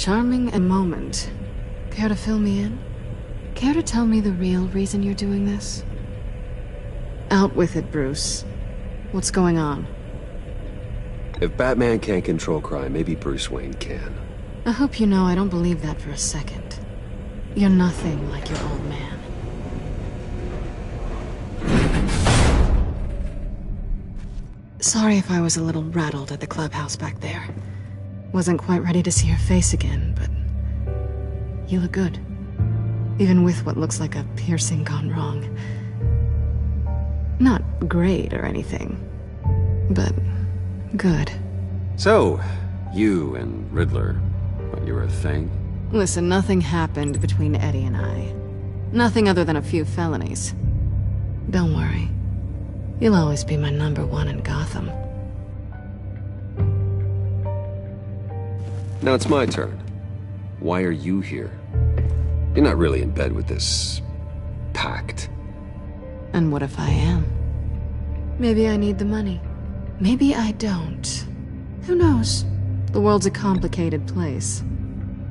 Charming a moment. Care to fill me in? Care to tell me the real reason you're doing this? Out with it, Bruce. What's going on? If Batman can't control crime, maybe Bruce Wayne can. I hope you know I don't believe that for a second. You're nothing like your old man. Sorry if I was a little rattled at the clubhouse back there. Wasn't quite ready to see your face again, but... you look good. Even with what looks like a piercing gone wrong. Not great or anything, but good. So, you and Riddler, what, you were a thing? Listen, nothing happened between Eddie and I. Nothing other than a few felonies. Don't worry. You'll always be my #1 in Gotham. Now it's my turn. Why are you here? You're not really in bed with this... pact. And what if I am? Maybe I need the money. Maybe I don't. Who knows? The world's a complicated place.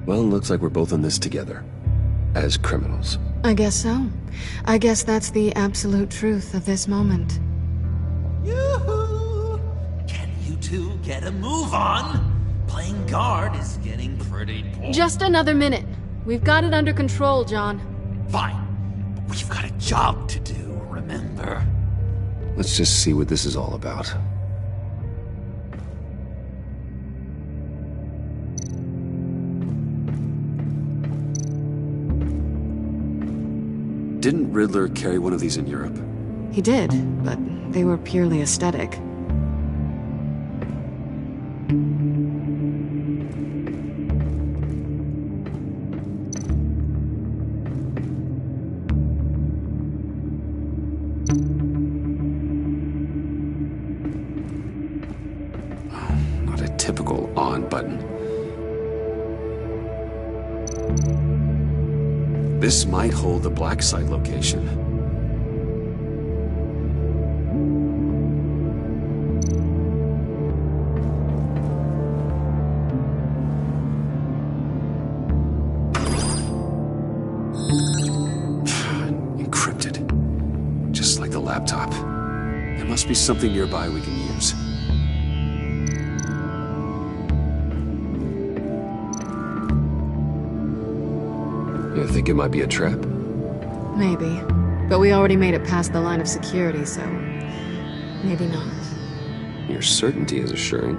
Well, looks like we're both in this together. As criminals. I guess so. I guess that's the absolute truth of this moment. Yoo-hoo! Can you two get a move on? Playing guard is getting pretty boring. Just another minute. We've got it under control, John. Fine. But we've got a job to do, remember? Let's just see what this is all about. Didn't Riddler carry one of these in Europe? He did, but they were purely aesthetic. Not a typical on button. This might hold the black site location. Encrypted. Just like the laptop. There must be something nearby we can use. You think it might be a trap? Maybe. But we already made it past the line of security, so... maybe not. Your certainty is assuring.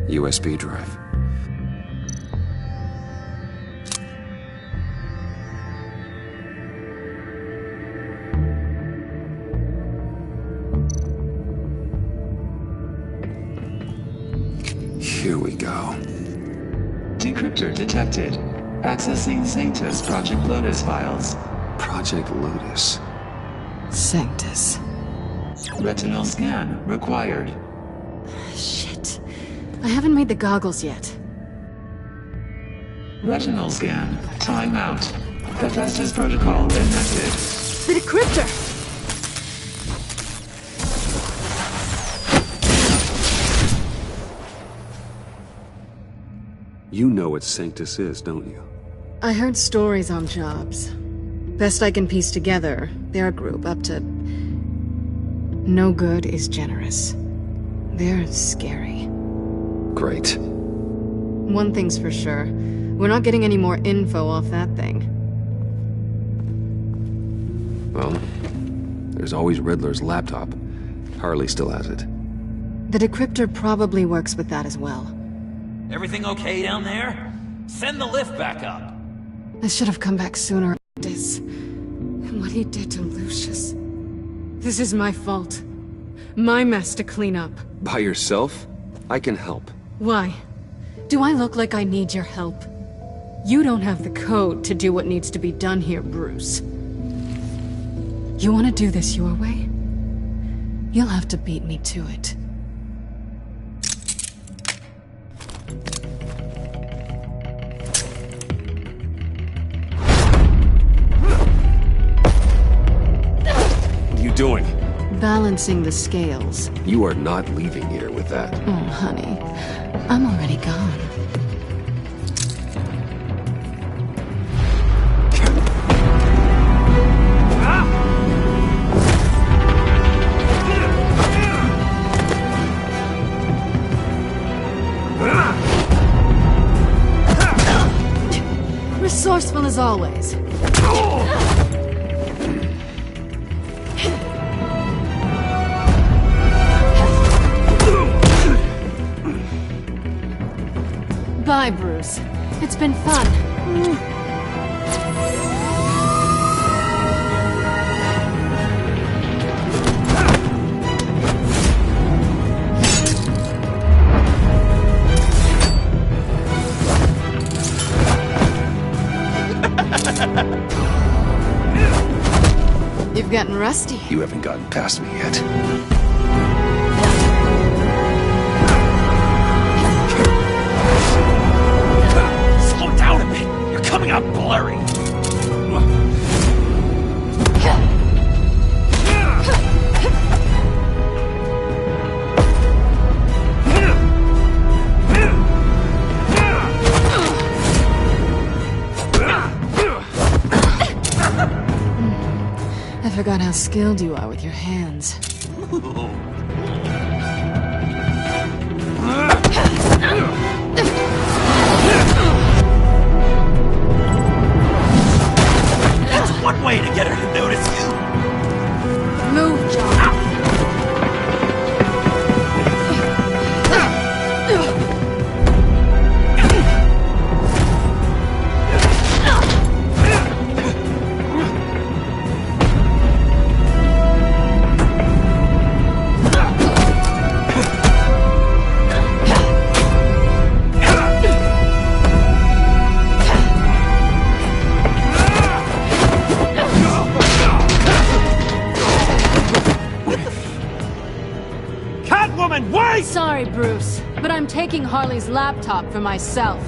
USB drive. Here we go. Decryptor detected. Accessing Sanctus Project Lotus files. Project Lotus. Sanctus. Retinal scan required. Shit. I haven't made the goggles yet. Retinal scan. Timeout. Hephaestus protocol enacted. The decryptor! You know what Sanctus is, don't you? I heard stories on jobs. Best I can piece together, they're a group up to... no good is generous. They're scary. Great. One thing's for sure. We're not getting any more info off that thing. Well, there's always Riddler's laptop. Harley still has it. The decryptor probably works with that as well. Everything okay down there? Send the lift back up. I should have come back sooner. This... and what he did to Lucius. This is my fault. My mess to clean up. By yourself? I can help. Why? Do I look like I need your help? You don't have the code to do what needs to be done here, Bruce. You want to do this your way? You'll have to beat me to it. What are you doing? balancing the scales. You are not leaving here with that. Oh, honey. I'm already gone. Resourceful as always. Bye, Bruce. It's been fun. You've gotten rusty. You haven't gotten past me yet. Slow down a bit. You're coming out blurry. I forgot how skilled you are with your hands. That's one way to get her to notice you. Move, John. Sorry, Bruce, but I'm taking Harley's laptop for myself.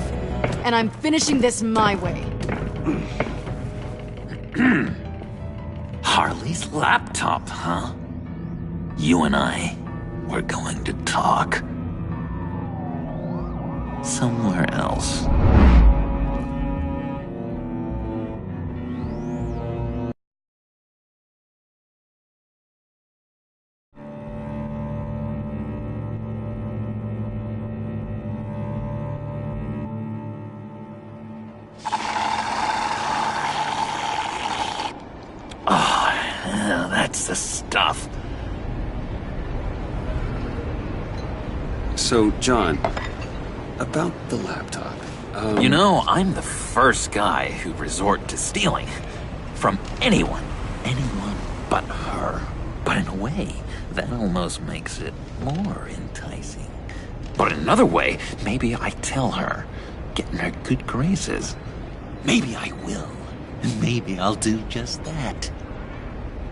And I'm finishing this my way. Harley's laptop, huh? You and I, we're going to talk. Somewhere else. That's the stuff. So, John, about the laptop. You know, I'm the first guy who resort to stealing. From anyone. Anyone but her. But in a way, that almost makes it more enticing. But in another way, maybe I tell her, get in her good graces. Maybe I will. And maybe I'll do just that.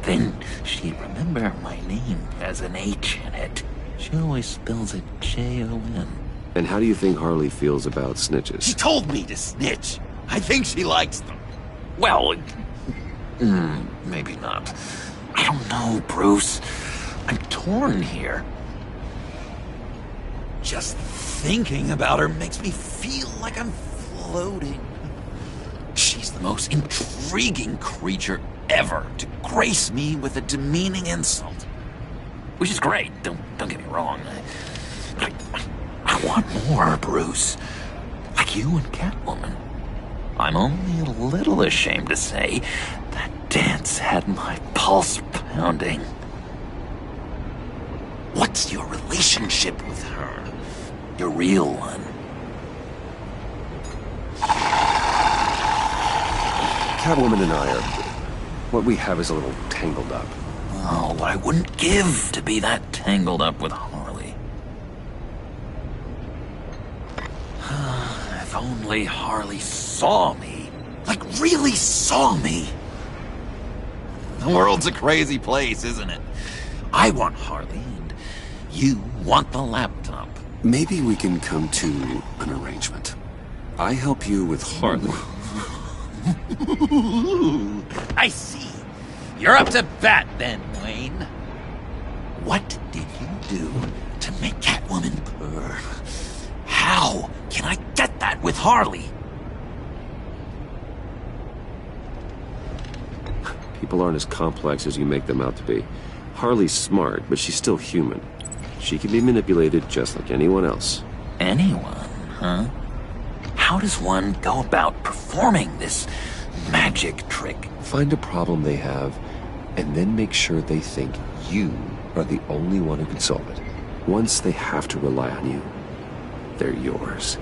Then she'd remember my name has an H in it. She always spells it J-O-N. And how do you think Harley feels about snitches? She told me to snitch. I think she likes them. Well, maybe not. I don't know, Bruce. I'm torn here. Just thinking about her makes me feel like I'm floating. She's the most intriguing creature ever to grace me with a demeaning insult. Which is great, don't get me wrong. I want more, Bruce. Like you and Catwoman. I'm only a little ashamed to say that dance had my pulse pounding. What's your relationship with her? Your real one? Catwoman and I are... what we have is a little tangled up. Oh, what I wouldn't give to be that tangled up with Harley. If only Harley saw me. Like, really saw me. The world's a crazy place, isn't it? I want Harley, and you want the laptop. Maybe we can come to an arrangement. I help you with Harley. I see. You're up to bat then, Wayne. What did you do to make Catwoman purr? How can I get that with Harley? People aren't as complex as you make them out to be. Harley's smart, but she's still human. She can be manipulated just like anyone else. Anyone, huh? How does one go about performing this magic trick? Find a problem they have, and then make sure they think you are the only one who can solve it. Once they have to rely on you, they're yours.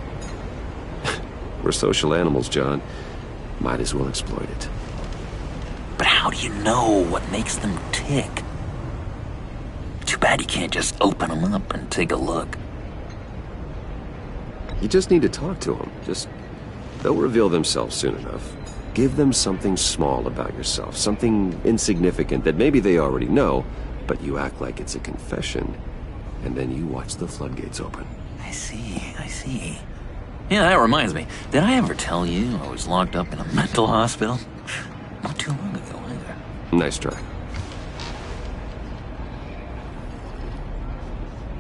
We're social animals, John. Might as well exploit it. But how do you know what makes them tick? Too bad you can't just open them up and take a look. You just need to talk to them. They'll reveal themselves soon enough. Give them something small about yourself, something insignificant that maybe they already know, but you act like it's a confession, and then you watch the floodgates open. I see. Yeah, that reminds me. Did I ever tell you I was locked up in a mental hospital? Not too long ago, either. Nice try.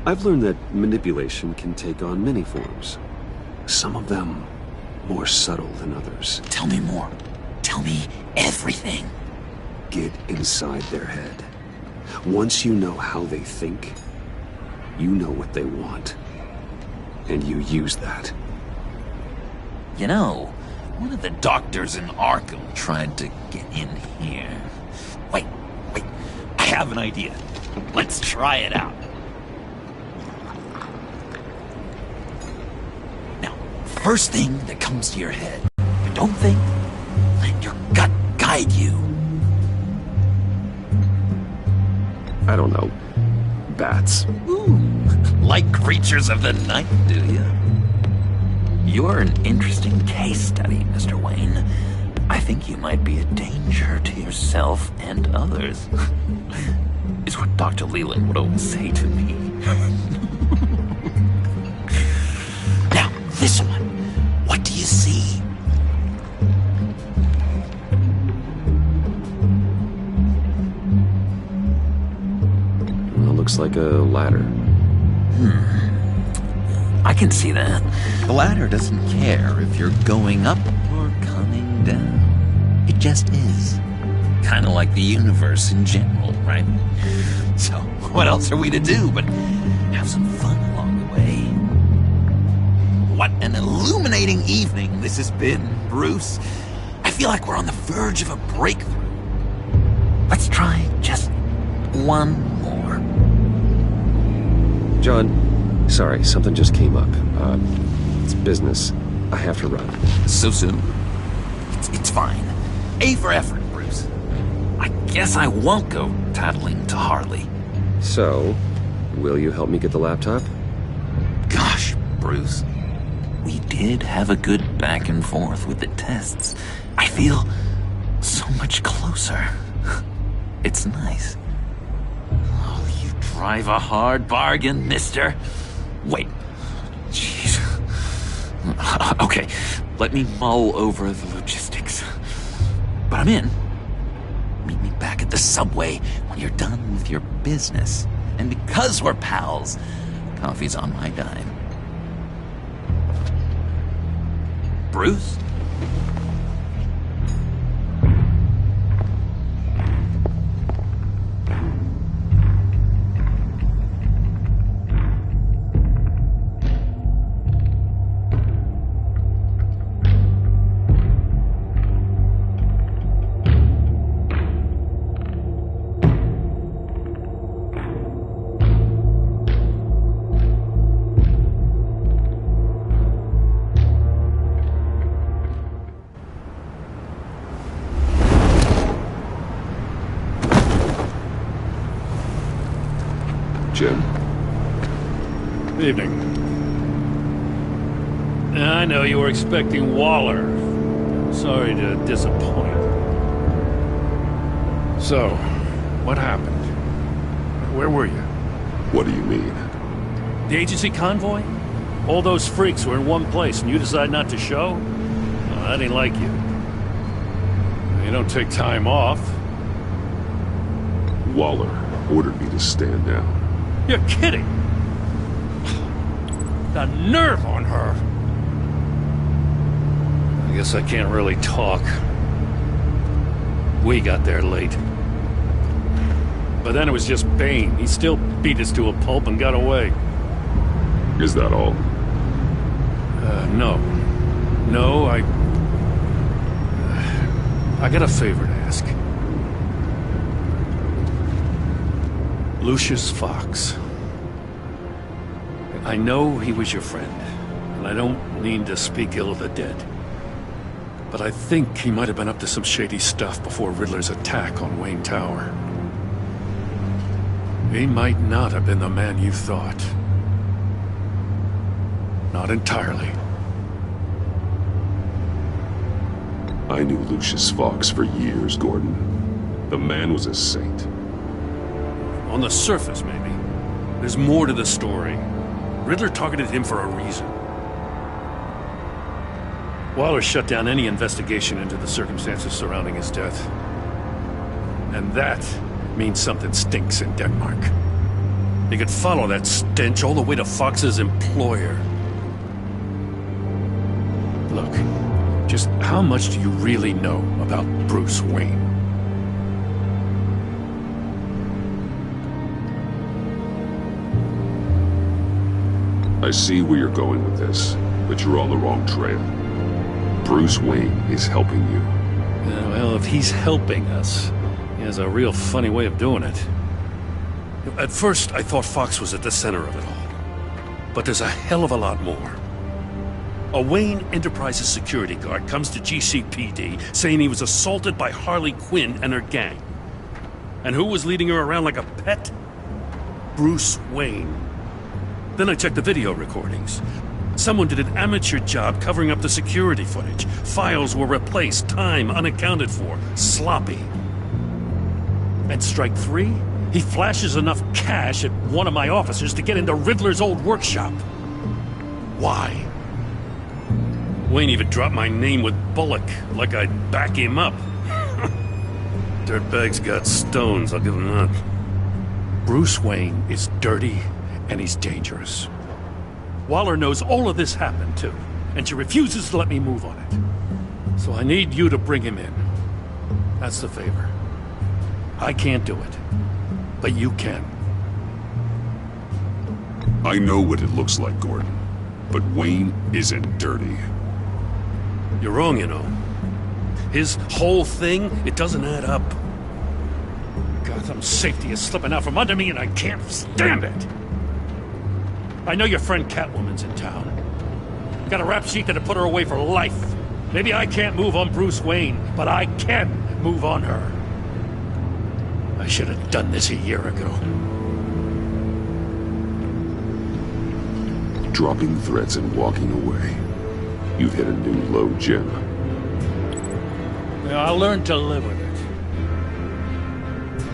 I've learned that manipulation can take on many forms. Some of them more subtle than others. Tell me more. Tell me everything. Get inside their head. Once you know how they think, you know what they want. And you use that. You know, one of the doctors in Arkham tried to get in here. Wait. I have an idea. Let's try it out. Now, first thing that comes to your head. But don't think. Let your gut guide you. I don't know. Bats. Ooh, like creatures of the night, do you? You're an interesting case study, Mr. Wayne. I think you might be a danger to yourself and others. Is what Dr. Leland would always say to me. Now, this one. What do you see? Well, looks like a ladder. I can see that. The ladder doesn't care if you're going up or coming down. It just is. Kind of like the universe in general, right? So, what else are we to do but have some fun along the way? What an illuminating evening this has been, Bruce. I feel like we're on the verge of a breakthrough. Let's try just one more. John, sorry, something just came up. It's business. I have to run. So soon? It's fine. A for effort, Bruce. I guess I won't go tattling to Harley. So, will you help me get the laptop? Gosh, Bruce. We did have a good back and forth with the tests. I feel so much closer. It's nice. Oh, you drive a hard bargain, mister. Wait. Jeez. Okay, let me mull over the logistics. But I'm in. Meet me back at the subway when you're done with your business. And because we're pals, coffee's on my dime. Bruce? Jim? Evening. I know you were expecting Waller. Sorry to disappoint. So, what happened? Where were you? What do you mean? The agency convoy? All those freaks were in one place and you decide not to show? Well, I didn't like you. You don't take time off. Waller ordered me to stand down. You're kidding! The nerve on her! I guess I can't really talk. We got there late. But then it was just Bane. He still beat us to a pulp and got away. Is that all? No. No, I got a favor to ask. Lucius Fox. I know he was your friend, and I don't mean to speak ill of the dead. But I think he might have been up to some shady stuff before Riddler's attack on Wayne Tower. He might not have been the man you thought. Not entirely. I knew Lucius Fox for years, Gordon. The man was a saint. On the surface, maybe. There's more to the story. Riddler targeted him for a reason. Waller shut down any investigation into the circumstances surrounding his death. And that means something stinks in Denmark. You could follow that stench all the way to Fox's employer. Look, just how much do you really know about Bruce Wayne? I see where you're going with this, but you're on the wrong trail. Bruce Wayne is helping you. Yeah, well, if he's helping us, he has a real funny way of doing it. At first, I thought Fox was at the center of it all. But there's a hell of a lot more. A Wayne Enterprises security guard comes to GCPD saying he was assaulted by Harley Quinn and her gang. And who was leading her around like a pet? Bruce Wayne. Then I checked the video recordings. Someone did an amateur job covering up the security footage. Files were replaced, time unaccounted for, sloppy. And strike three? He flashes enough cash at one of my officers to get into Riddler's old workshop. Why? Wayne even dropped my name with Bullock, like I'd back him up. Dirtbag's got stones, I'll give him that. Bruce Wayne is dirty, and he's dangerous. Waller knows all of this happened, too, and she refuses to let me move on it. So I need you to bring him in. That's the favor. I can't do it, but you can. I know what it looks like, Gordon, but Wayne isn't dirty. You're wrong, you know. His whole thing, it doesn't add up. Gotham's safety is slipping out from under me, and I can't stand it! I know your friend Catwoman's in town. Got a rap sheet that'd put her away for life. Maybe I can't move on Bruce Wayne, but I can move on her. I should have done this a year ago. Dropping threats and walking away. You've hit a new low, Jim. Yeah, I'll learn to live with it.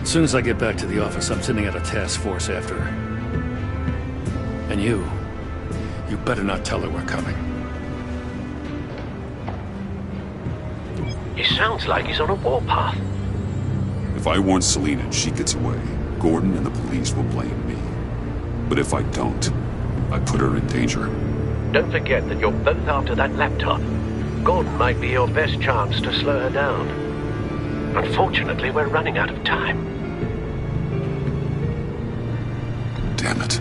As soon as I get back to the office, I'm sending out a task force after her. And you better not tell her we're coming. He sounds like he's on a warpath. If I warn Selina and she gets away, Gordon and the police will blame me. But if I don't, I put her in danger. Don't forget that you're both after that laptop. Gordon might be your best chance to slow her down. Unfortunately, we're running out of time. Damn it.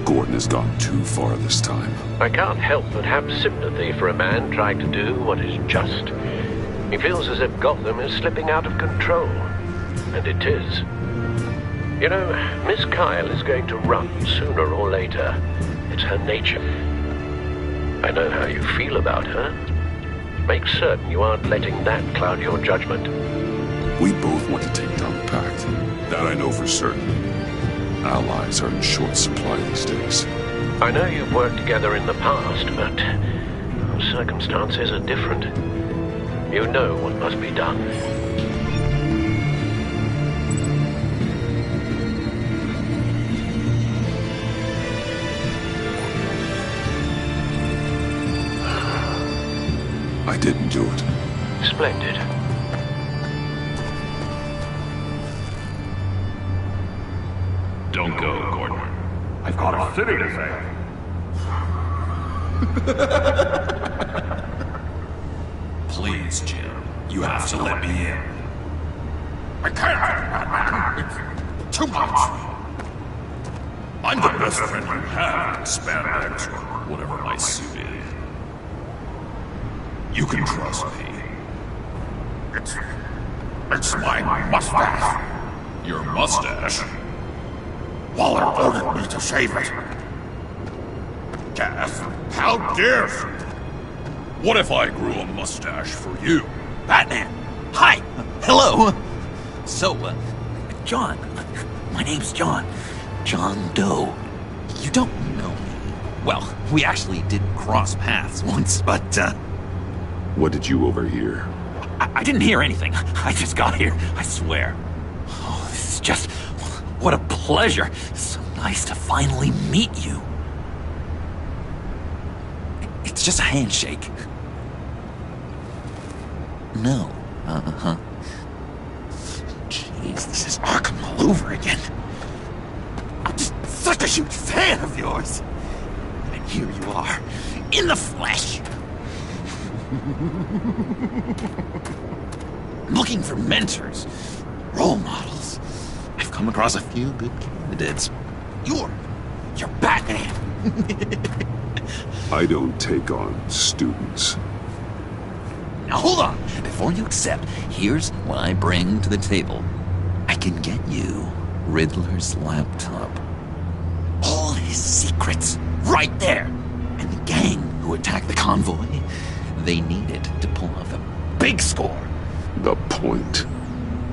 Gordon has gone too far this time. I can't help but have sympathy for a man trying to do what is just. He feels as if Gotham is slipping out of control. And it is. You know, Miss Kyle is going to run sooner or later. It's her nature. I know how you feel about her. Make certain you aren't letting that cloud your judgment. We both want to take down the Pact. That I know for certain. Allies are in short supply these days. I know you've worked together in the past, but circumstances are different. You know what must be done. I didn't do it. Splendid. Don't go, Gordon. I've got a city to save. Please, Jim. You have to let me in. I can't, Batman. It's too much. I'm the best friend you have in spandex or whatever my suit is. You can trust me. It's my mustache. Your mustache? Waller ordered me to shave it. Gaff, how dare you? What if I grew a mustache for you? Batman! Hi! Hello! So, John. My name's John. John Doe. You don't know me. Well, we actually did cross paths once, but, What did you overhear? I didn't hear anything. I just got here, I swear. Oh, this is just... What a pleasure. So nice to finally meet you. It's just a handshake. No. Uh-huh. Jeez, this is Arkham all over again. I'm just such a huge fan of yours. And here you are, in the flesh. I'm looking for mentors, role models. I've come across a few good candidates. You're Batman. I don't take on students. Now hold on. Before you accept, here's what I bring to the table. I can get you Riddler's laptop. All his secrets, right there. And the gang who attacked the convoy, they need it to pull off a big score. The point.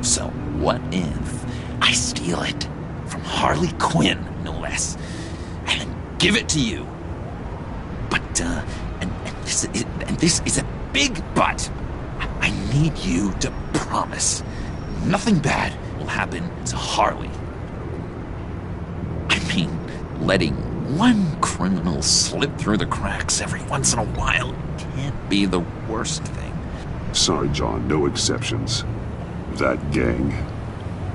So what if I steal it from Harley Quinn, no less, and then give it to you? But, and this is a big but. I need you to promise nothing bad will happen to Harley. I mean, letting one criminal slip through the cracks every once in a while can't be the worst thing. Sorry, John, no exceptions. That gang,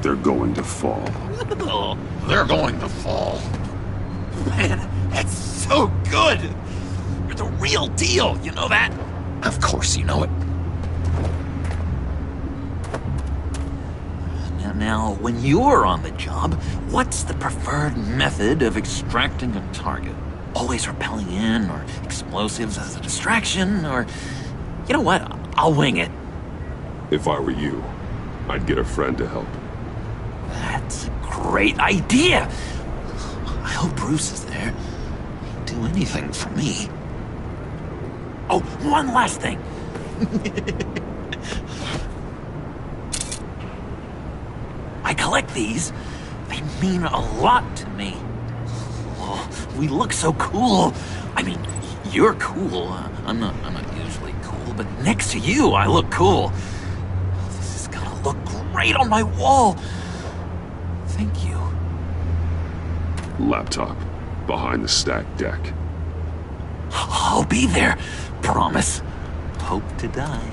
they're going to fall. They're going to fall. Man, that's so good! You're the real deal, you know that? Of course you know it. Now, when you're on the job, what's the preferred method of extracting a target? Always rappelling in, or explosives as a distraction, or... You know what? I'll wing it. If I were you, I'd get a friend to help. That's a great idea! I hope Bruce is there. He'd do anything for me. Oh, one last thing. I collect these. They mean a lot to me. Oh, we look so cool. I mean, you're cool. I'm not usually cool, but next to you, I look cool. This is gonna look great on my wall. Thank you. Laptop, behind the stacked deck. I'll be there. Promise. Hope to die.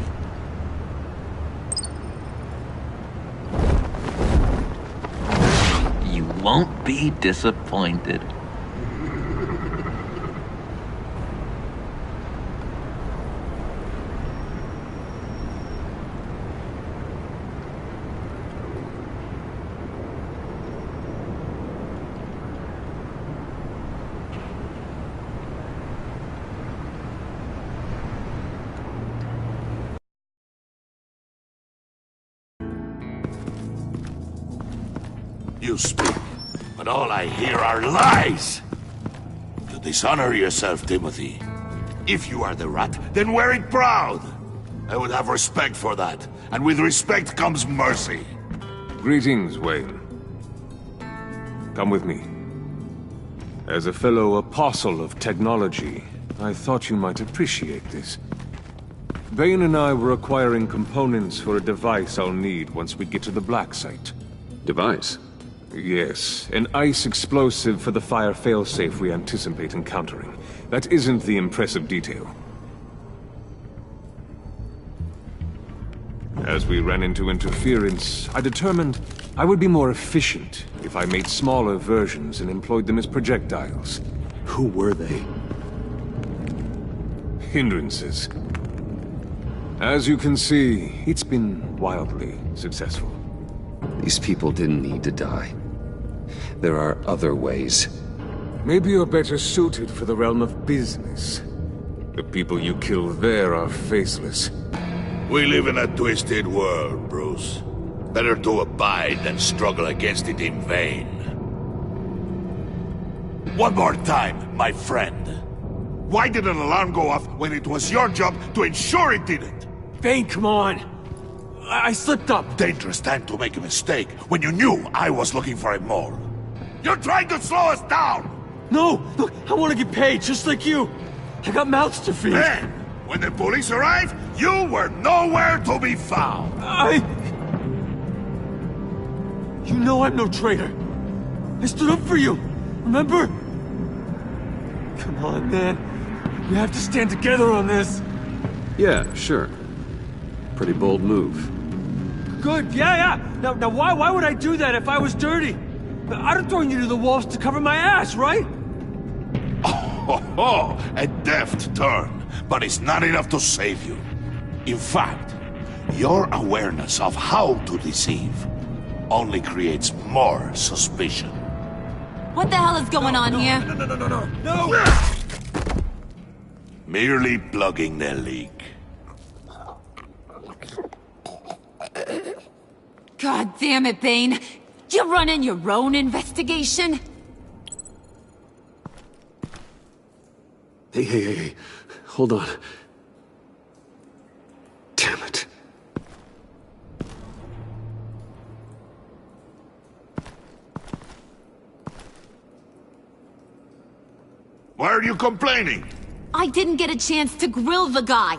You won't be disappointed. You speak, but all I hear are lies! You dishonor yourself, Timothy. If you are the rat, then wear it proud! I would have respect for that, and with respect comes mercy. Greetings, Wayne. Come with me. As a fellow apostle of technology, I thought you might appreciate this. Bane and I were acquiring components for a device I'll need once we get to the Black Site. Device? Yes, an ice explosive for the fire failsafe we anticipate encountering. That isn't the impressive detail. As we ran into interference, I determined I would be more efficient if I made smaller versions and employed them as projectiles. Who were they? Hindrances. As you can see, it's been wildly successful. These people didn't need to die. There are other ways. Maybe you're better suited for the realm of business. The people you kill there are faceless. We live in a twisted world, Bruce. Better to abide than struggle against it in vain. One more time, my friend. Why did an alarm go off when it was your job to ensure it didn't? Bane, come on! I slipped up! Dangerous time to make a mistake when you knew I was looking for a mole. You're trying to slow us down! No! Look, I want to get paid, just like you! I got mouths to feed! Then, when the police arrived, you were nowhere to be found! You know I'm no traitor! I stood up for you, remember? Come on, man. We have to stand together on this! Yeah, sure. Pretty bold move. Good, yeah! Now why would I do that if I was dirty? I'd have thrown you to the wolves to cover my ass, right? Oh, a deft turn, but it's not enough to save you. In fact, your awareness of how to deceive only creates more suspicion. What the hell is going on here? No! Merely plugging the leak. God damn it, Bane. You're running your own investigation? Hey. Hold on. Damn it. Why are you complaining? I didn't get a chance to grill the guy.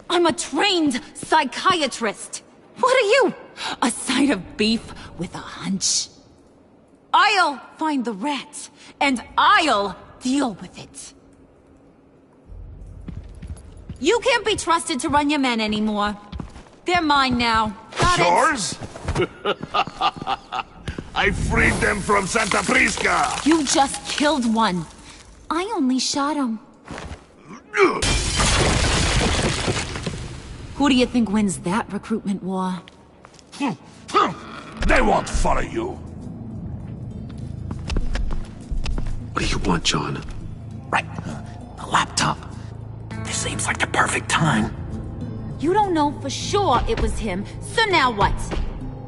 I'm a trained psychiatrist. What are you? A side of beef with a hunch? I'll find the rat, and I'll deal with it. You can't be trusted to run your men anymore. They're mine now. Got it? Yours? I freed them from Santa Prisca! You just killed one. I only shot him. Who do you think wins that recruitment war? They won't follow you. What do you want, John? Right. The laptop. This seems like the perfect time. You don't know for sure it was him, so now what?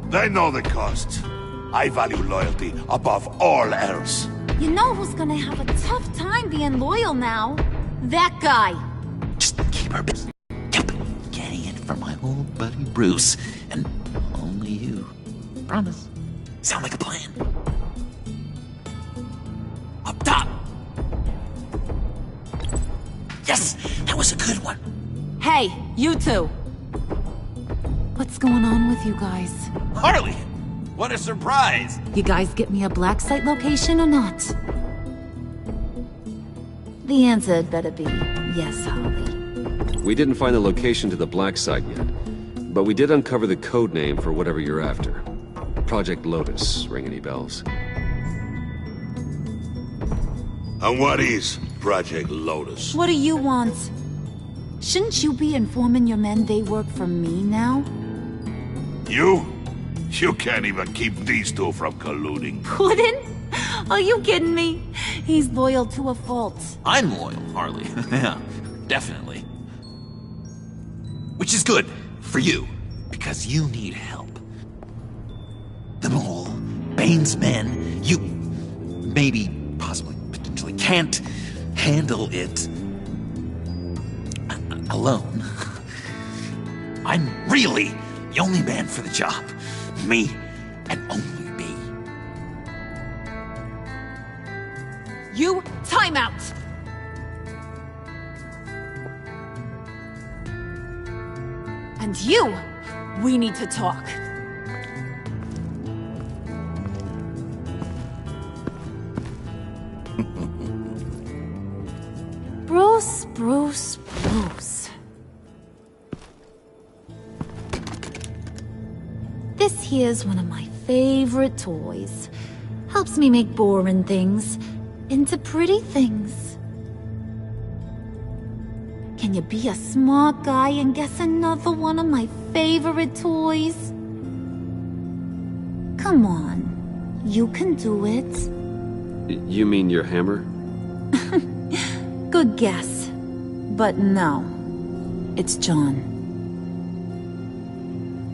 They know the cost. I value loyalty above all else. You know who's gonna have a tough time being loyal now? That guy. Just keep her busy. Yep. Getting it from my old buddy Bruce. And only you. Promise. Sound like a plan. Up top. Yes, that was a good one. Hey, you two. What's going on with you guys? Harley, what a surprise. You guys get me a black site location or not? The answer had better be yes, Harley. We didn't find the location to the black site yet, but we did uncover the code name for whatever you're after. Project Lotus. Ring any bells? And what is Project Lotus? What do you want? Shouldn't you be informing your men they work for me now? You? You can't even keep these two from colluding. Couldn't? Are you kidding me? He's loyal to a fault. I'm loyal, Harley. Yeah, definitely. Which is good for you, because you need help. The mole, Bane's men, you maybe, possibly, potentially can't handle it alone. I'm really the only man for the job. Me and only me. You, time out! And you, we need to talk. Bruce. This here's one of my favorite toys. Helps me make boring things into pretty things. Can you be a smart guy and guess another one of my favorite toys? Come on, you can do it. You mean your hammer? Good guess. But no, it's John.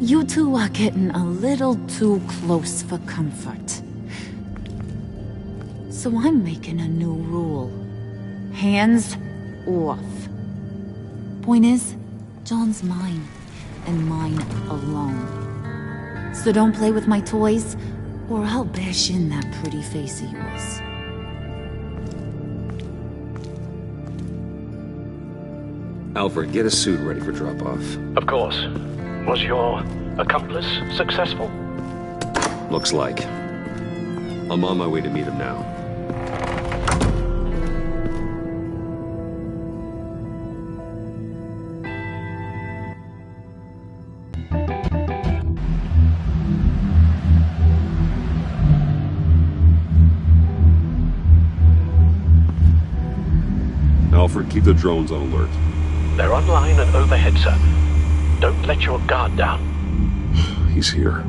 You two are getting a little too close for comfort. So I'm making a new rule. Hands off. Point is, John's mine, and mine alone. So don't play with my toys, or I'll bash in that pretty face of yours. Alfred, get a suit ready for drop-off. Of course. Was your accomplice successful? Looks like. I'm on my way to meet him now. Alfred, keep the drones on alert. They're online and overhead, sir. Don't let your guard down. He's here.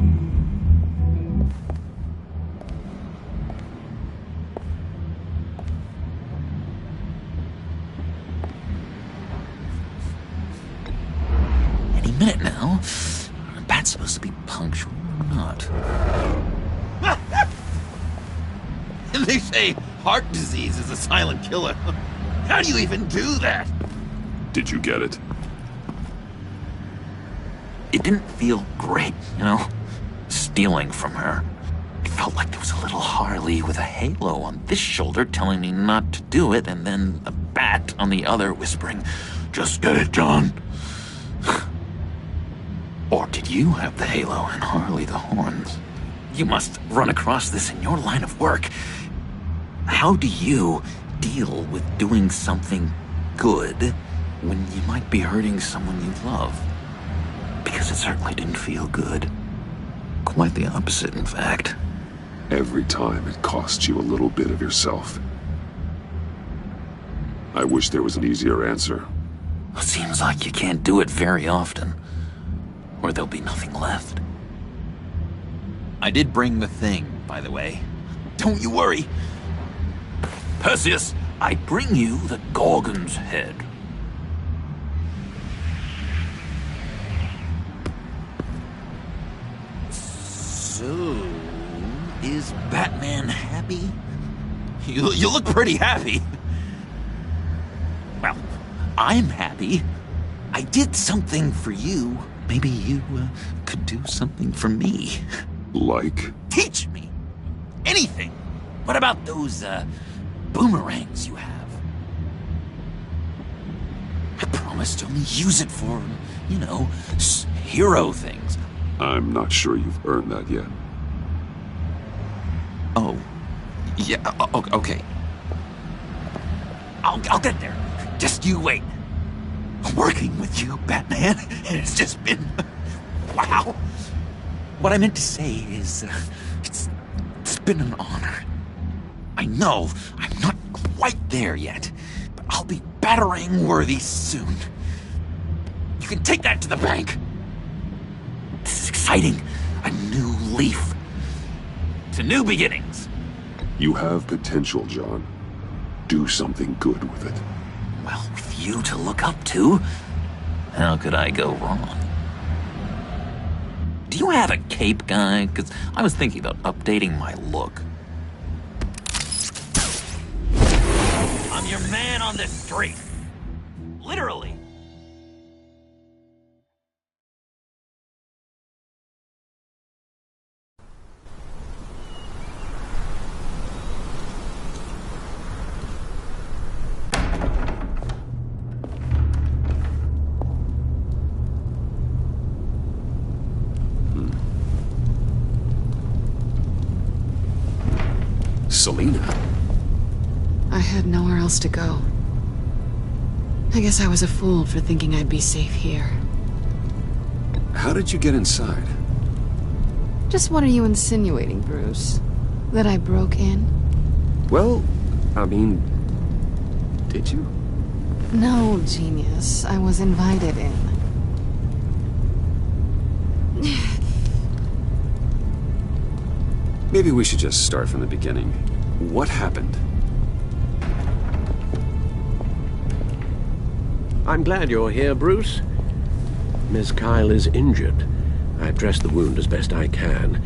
Any minute now. Are bats supposed to be punctual or not? They say heart disease is a silent killer. How do you even do that? Did you get it? It didn't feel great, you know? Stealing from her. It felt like there was a little Harley with a halo on this shoulder telling me not to do it, and then a bat on the other whispering, "Just get it, John." Or did you have the halo and Harley the horns? You must run across this in your line of work. How do you deal with doing something good when you might be hurting someone you love? Because it certainly didn't feel good. Quite the opposite, in fact. Every time it costs you a little bit of yourself. I wish there was an easier answer. It seems like you can't do it very often, or there'll be nothing left. I did bring the thing, by the way. Don't you worry. Perseus, I bring you the Gorgon's head. So, is Batman happy? You look pretty happy. Well, I'm happy. I did something for you. Maybe you could do something for me. Like? Teach me. Anything. What about those boomerangs you have? I promised to only use it for, you know, hero things. I'm not sure you've earned that yet. Oh. Yeah, okay. I'll get there. Just you wait. Working with you, Batman, it's just been... wow. What I meant to say is, it's been an honor. I know I'm not quite there yet, but I'll be battering worthy soon. You can take that to the bank. This is exciting. A new leaf. To new beginnings. You have potential, John. Do something good with it. Well, with you to look up to, how could I go wrong? Do you have a cape, guy? Because I was thinking about updating my look. I'm your man on this street. Literally. Selina? I had nowhere else to go. I guess I was a fool for thinking I'd be safe here. How did you get inside? Just what are you insinuating, Bruce? That I broke in? Well, I mean, did you? No, genius. I was invited in. Maybe we should just start from the beginning. What happened? I'm glad you're here, Bruce. Miss Kyle is injured. I've dressed the wound as best I can.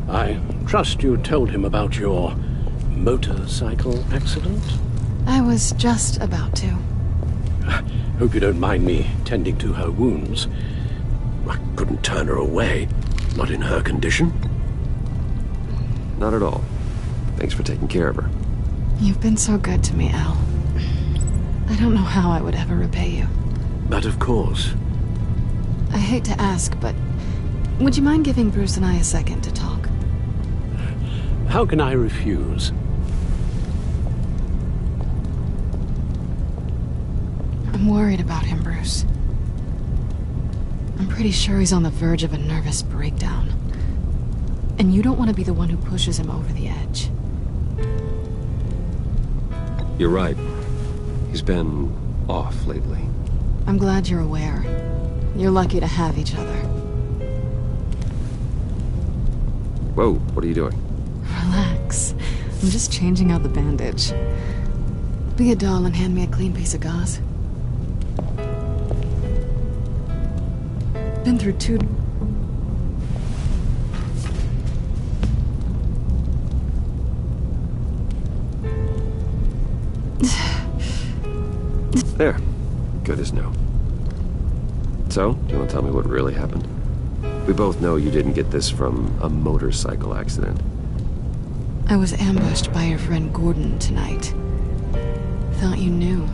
I trust you told him about your motorcycle accident? I was just about to. Hope you don't mind me tending to her wounds. I couldn't turn her away, not in her condition. Not at all. Thanks for taking care of her. You've been so good to me, Al. I don't know how I would ever repay you. But of course. I hate to ask, but would you mind giving Bruce and I a second to talk? How can I refuse? I'm worried about him, Bruce. I'm pretty sure he's on the verge of a nervous breakdown. And you don't want to be the one who pushes him over the edge. You're right. He's been off lately. I'm glad you're aware. You're lucky to have each other. Whoa, what are you doing? Relax. I'm just changing out the bandage. Be a doll and hand me a clean piece of gauze. Been through 2... There. Good as new. So, do you want to tell me what really happened? We both know you didn't get this from a motorcycle accident. I was ambushed by your friend Gordon tonight. Thought you knew.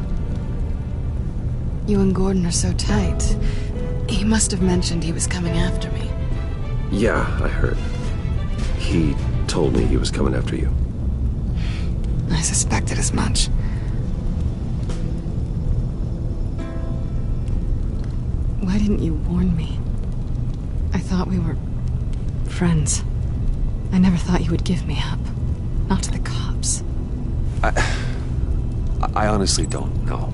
You and Gordon are so tight. He must have mentioned he was coming after me. Yeah, I heard. He told me he was coming after you. I suspected as much. Why didn't you warn me? I thought we were friends. I never thought you would give me up. Not to the cops. I honestly don't know.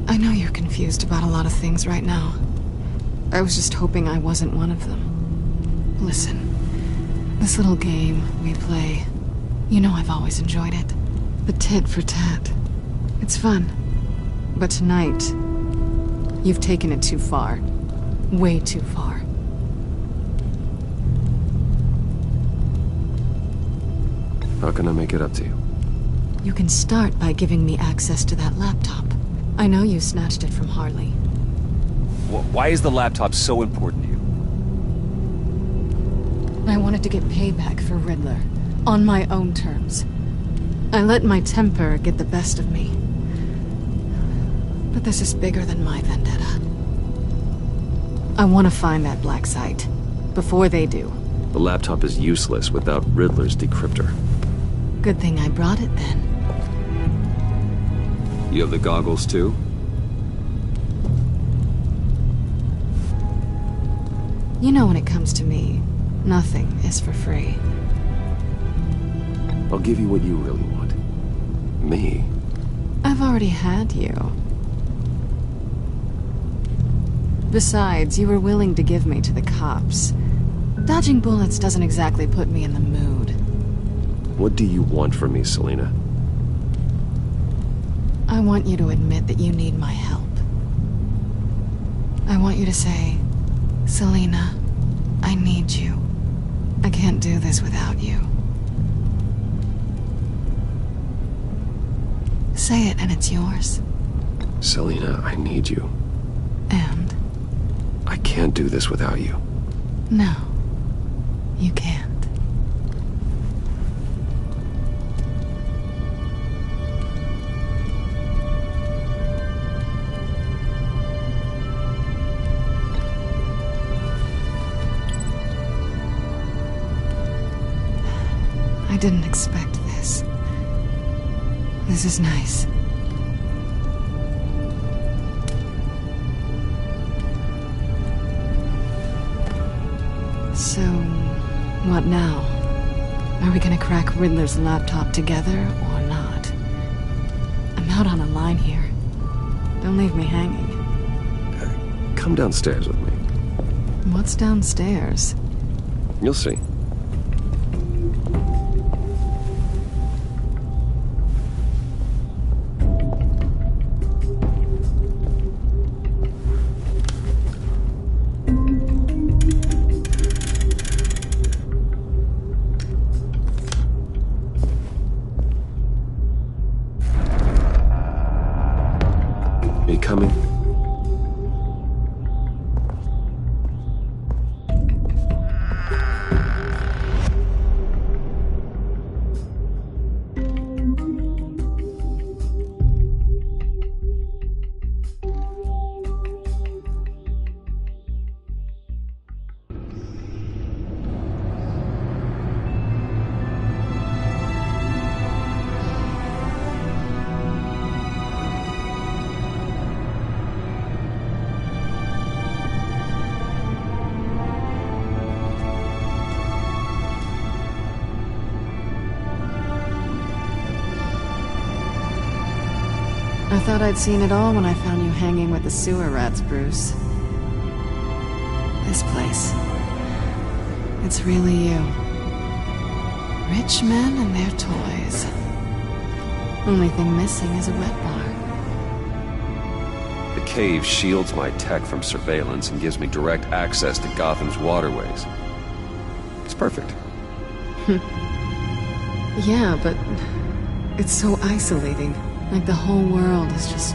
I know you're confused about a lot of things right now. I was just hoping I wasn't one of them. Listen, this little game we play, you know I've always enjoyed it. The tit for tat. It's fun. But tonight, you've taken it too far. Way too far. How can I make it up to you? You can start by giving me access to that laptop. I know you snatched it from Harley. Why is the laptop so important to you? I wanted to get payback for Riddler. On my own terms. I let my temper get the best of me. But this is bigger than my vendetta. I want to find that black site. Before they do. The laptop is useless without Riddler's decryptor. Good thing I brought it then. You have the goggles too? You know when it comes to me, nothing is for free. I'll give you what you really want. Me. I've already had you. Besides, you were willing to give me to the cops. Dodging bullets doesn't exactly put me in the mood. What do you want from me, Selina? I want you to admit that you need my help. I want you to say, Selina, I need you. I can't do this without you. Say it and it's yours. Selina, I need you. And? I can't do this without you. No, you can't. I didn't expect this. This is nice. So, what now? Are we gonna crack Riddler's laptop together, or not? I'm out on a line here. Don't leave me hanging. Come downstairs with me. What's downstairs? You'll see. Are you coming? I thought I'd seen it all when I found you hanging with the sewer rats, Bruce. This place. It's really you. Rich men and their toys. Only thing missing is a wet bar. The cave shields my tech from surveillance and gives me direct access to Gotham's waterways. It's perfect. Yeah, but it's so isolating. Like the whole world is just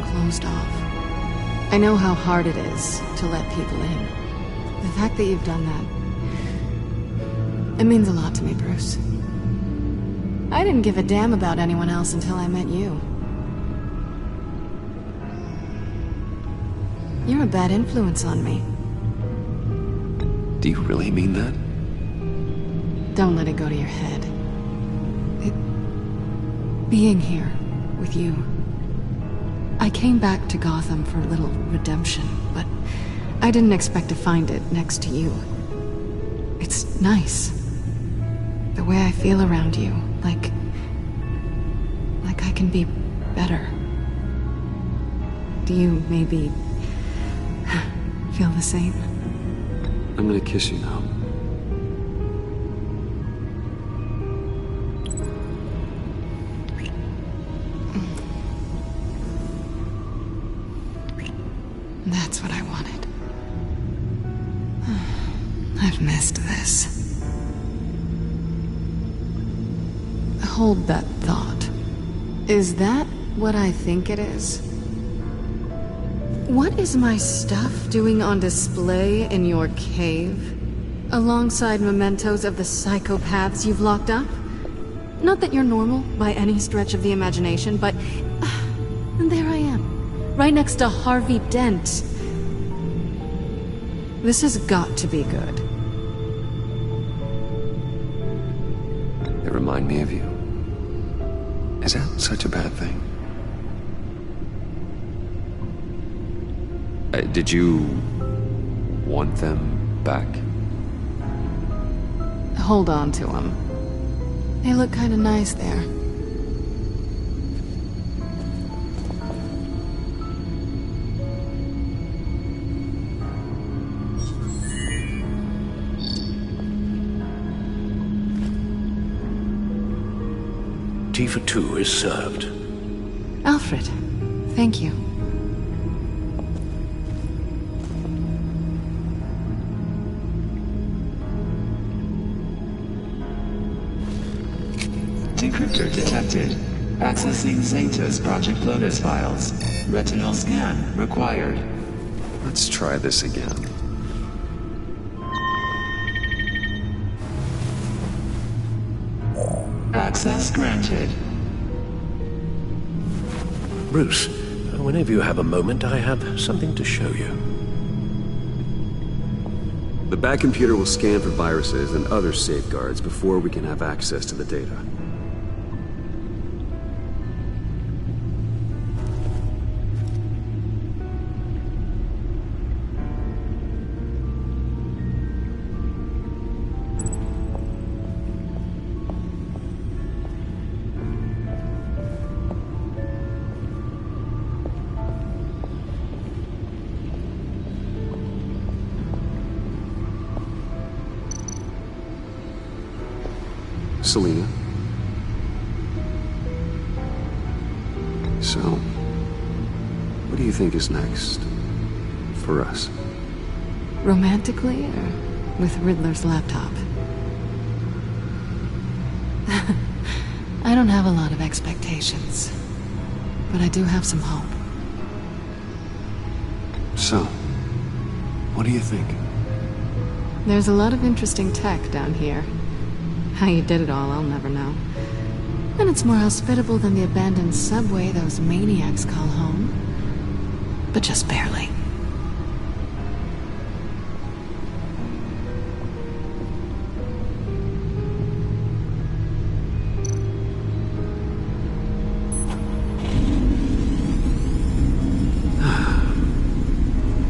closed off. I know how hard it is to let people in. The fact that you've done that, it means a lot to me, Bruce. I didn't give a damn about anyone else until I met you. You're a bad influence on me. Do you really mean that? Don't let it go to your head. Being here with you. I came back to Gotham for a little redemption, but I didn't expect to find it next to you. It's nice. The way I feel around you, like I can be better. Do you maybe feel the same? I'm gonna kiss you now. That's what I wanted. I've missed this. Hold that thought. Is that what I think it is? What is my stuff doing on display in your cave? Alongside mementos of the psychopaths you've locked up? Not that you're normal by any stretch of the imagination, but there I am. Right next to Harvey Dent. This has got to be good. They remind me of you. Is that such a bad thing? Did you want them back? Hold on to them. They look kind of nice there. Tea for two is served. Alfred, thank you. Decryptor detected. Accessing Zeta's Project Lotus files. Retinal scan required. Let's try this again. Access granted. Bruce, whenever you have a moment, I have something to show you. The back computer will scan for viruses and other safeguards before we can have access to the data. Selina. So, what do you think is next for us? Romantically, or with Riddler's laptop? I don't have a lot of expectations, but I do have some hope. So, what do you think? There's a lot of interesting tech down here. How you did it all, I'll never know. And it's more hospitable than the abandoned subway those maniacs call home. But just barely.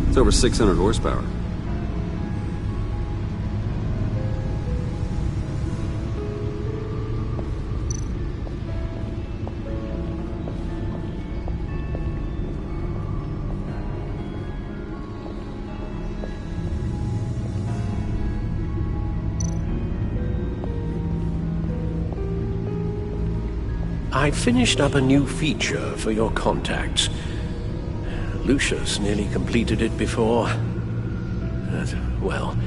It's over 600 horsepower. I finished up a new feature for your contacts. Lucius nearly completed it before. Well,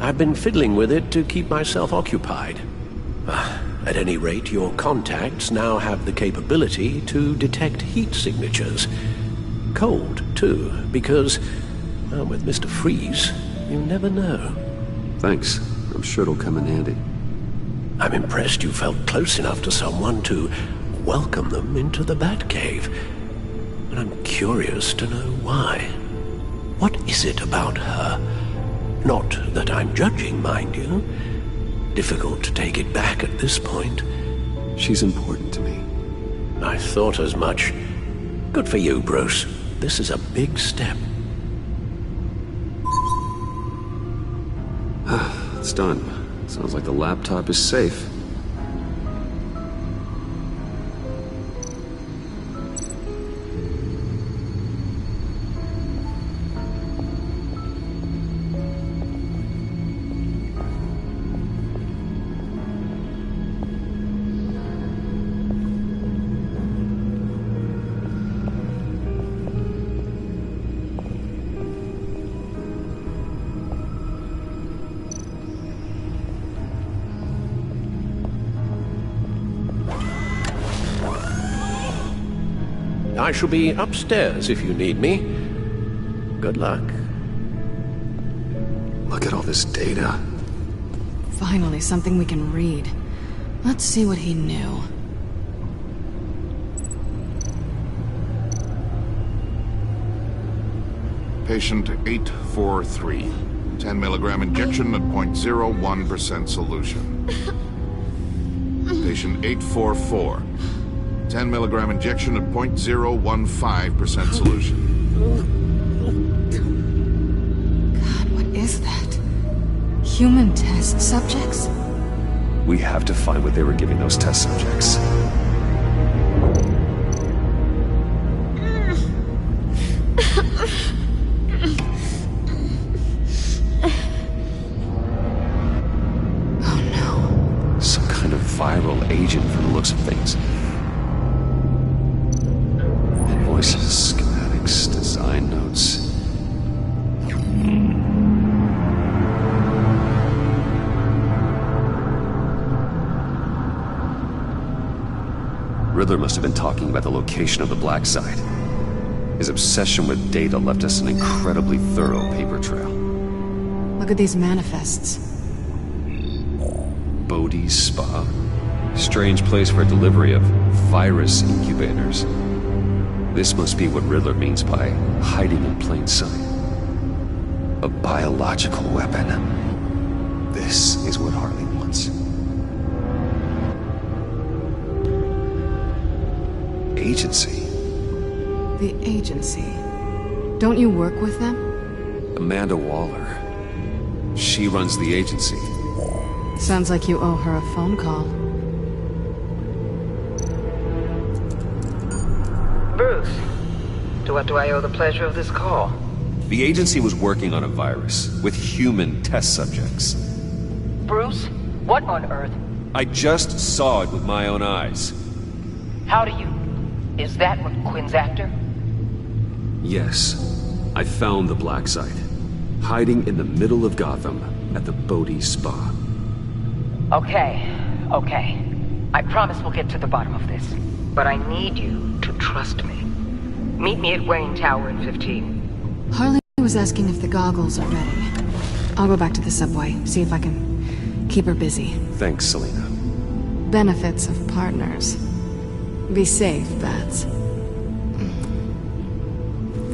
I've been fiddling with it to keep myself occupied. At any rate, your contacts now have the capability to detect heat signatures. Cold, too, because, with Mr. Freeze, you never know. Thanks. I'm sure it'll come in handy. I'm impressed you felt close enough to someone to welcome them into the Batcave. But I'm curious to know why. What is it about her? Not that I'm judging, mind you. Difficult to take it back at this point. She's important to me. I thought as much. Good for you, Bruce. This is a big step. It's done. Sounds like the laptop is safe. I shall be upstairs if you need me. Good luck. Look at all this data. Finally, something we can read. Let's see what he knew. Patient 843. 10 milligram injection at 0.01% solution. Patient 844. 10 milligram injection at 0.015% solution. God, what is that? Human test subjects? We have to find what they were giving those test subjects. Oh no. Some kind of viral agent from the looks of things. Invoices, schematics, design notes. Riddler must have been talking about the location of the black site. His obsession with data left us an incredibly thorough paper trail. Look at these manifests. Bodhi's Spa. Strange place for a delivery of virus incubators. This must be what Riddler means by hiding in plain sight. A biological weapon. This is what Harley wants. Agency. The agency. Don't you work with them? Amanda Waller. She runs the agency. Sounds like you owe her a phone call. Bruce, to what do I owe the pleasure of this call? The agency was working on a virus with human test subjects. Bruce, what on earth? I just saw it with my own eyes. How do you? Is that what Quinn's after? Yes. I found the black site. Hiding in the middle of Gotham at the Bodhi Spa. Okay. I promise we'll get to the bottom of this. But I need you to trust me. Meet me at Wayne Tower in 15. Harley was asking if the goggles are ready. I'll go back to the subway, see if I can keep her busy. Thanks, Selina. Benefits of partners. Be safe, Bats.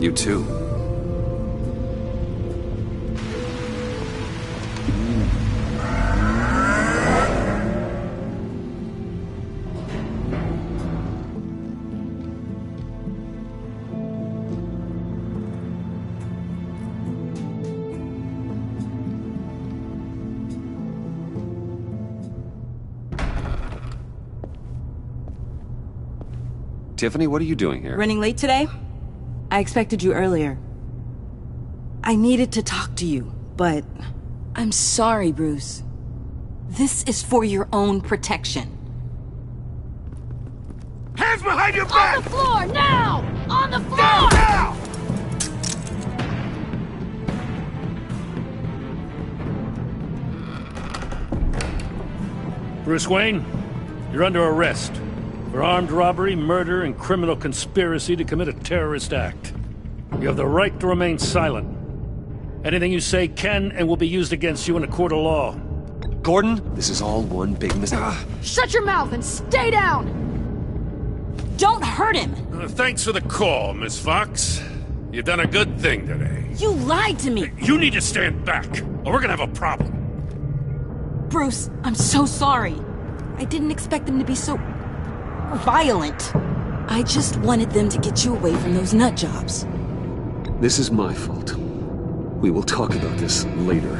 You too. Tiffany, what are you doing here? Running late today? I expected you earlier. I needed to talk to you, but... I'm sorry, Bruce. This is for your own protection. Hands behind your back! On the floor, now! On the floor! Now! Bruce Wayne, you're under arrest for armed robbery, murder, and criminal conspiracy to commit a terrorist act. You have the right to remain silent. Anything you say can and will be used against you in a court of law. Gordon, this is all one big mistake. Shut your mouth and stay down! Don't hurt him! Thanks for the call, Miss Fox. You've done a good thing today. You lied to me! You need to stand back, or we're gonna have a problem. Bruce, I'm so sorry. I didn't expect them to be so... violent. I just wanted them to get you away from those nut jobs. This is my fault. We will talk about this later.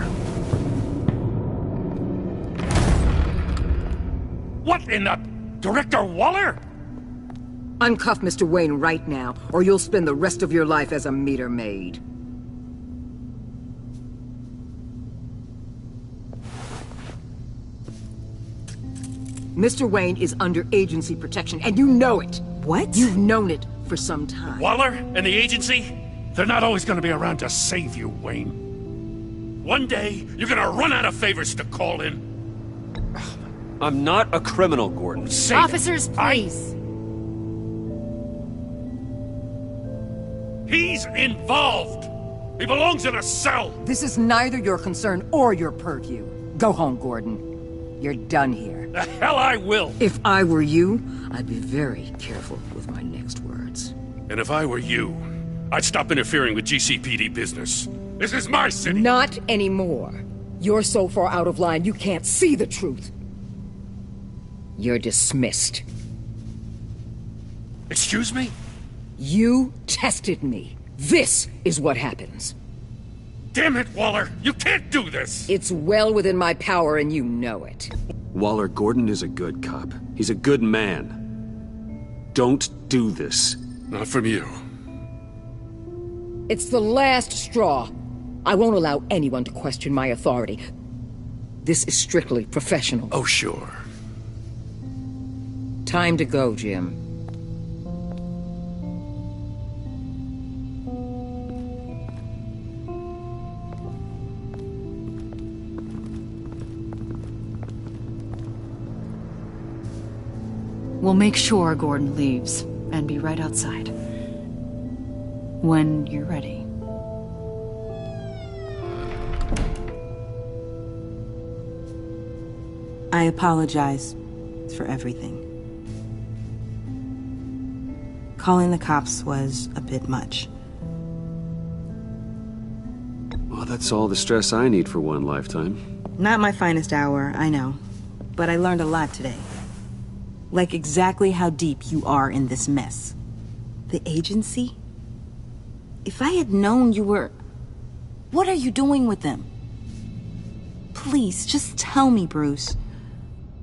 What in the... Director Waller? Uncuff Mr. Wayne right now, or you'll spend the rest of your life as a meter maid. Mr. Wayne is under agency protection, and you know it. What? You've known it for some time. Waller and the agency? They're not always gonna be around to save you, Wayne. One day, you're gonna run out of favors to call in. I'm not a criminal, Gordon. Say Officers, please. He's involved. He belongs in a cell. This is neither your concern or your purview. Go home, Gordon. You're done here. The hell I will. If I were you, I'd be very careful with my next words. And if I were you, I'd stop interfering with GCPD business. This is my city. Not anymore. You're so far out of line you can't see the truth. You're dismissed. Excuse me? You tested me. This is what happens. Damn it, Waller! You can't do this! It's well within my power and you know it. Waller, Gordon is a good cop. He's a good man. Don't do this. Not from you. It's the last straw. I won't allow anyone to question my authority. This is strictly professional. Oh, sure. Time to go, Jim. We'll make sure Gordon leaves, and be right outside. When you're ready. I apologize for everything. Calling the cops was a bit much. Well, that's all the stress I need for one lifetime. Not my finest hour, I know. But I learned a lot today. Like exactly how deep you are in this mess. The agency? If I had known you were... What are you doing with them? Please, just tell me, Bruce.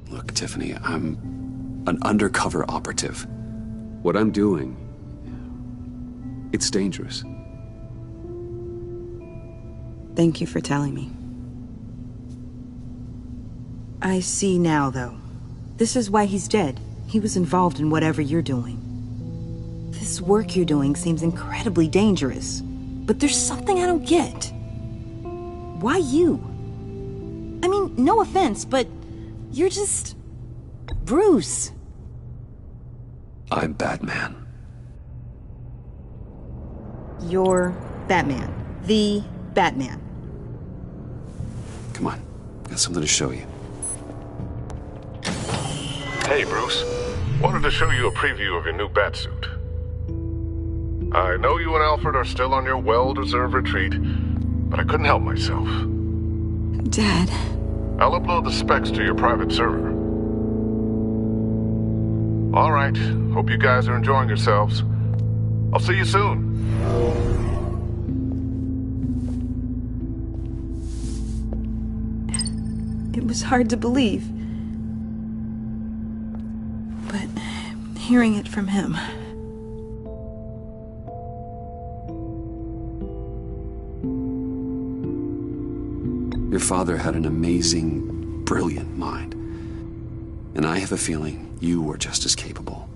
Look, Tiffany, I'm an undercover operative. What I'm doing, it's dangerous. Thank you for telling me. I see now, though. This is why he's dead. He was involved in whatever you're doing. This work you're doing seems incredibly dangerous. But there's something I don't get. Why you? I mean, no offense, but you're just... Bruce. I'm Batman. You're Batman. The Batman. Come on, got something to show you. Hey, Bruce. Wanted to show you a preview of your new Batsuit. I know you and Alfred are still on your well-deserved retreat, but I couldn't help myself. Dad. I'll upload the specs to your private server. All right. Hope you guys are enjoying yourselves. I'll see you soon. It was hard to believe. But hearing it from him... Your father had an amazing, brilliant mind. And I have a feeling you were just as capable.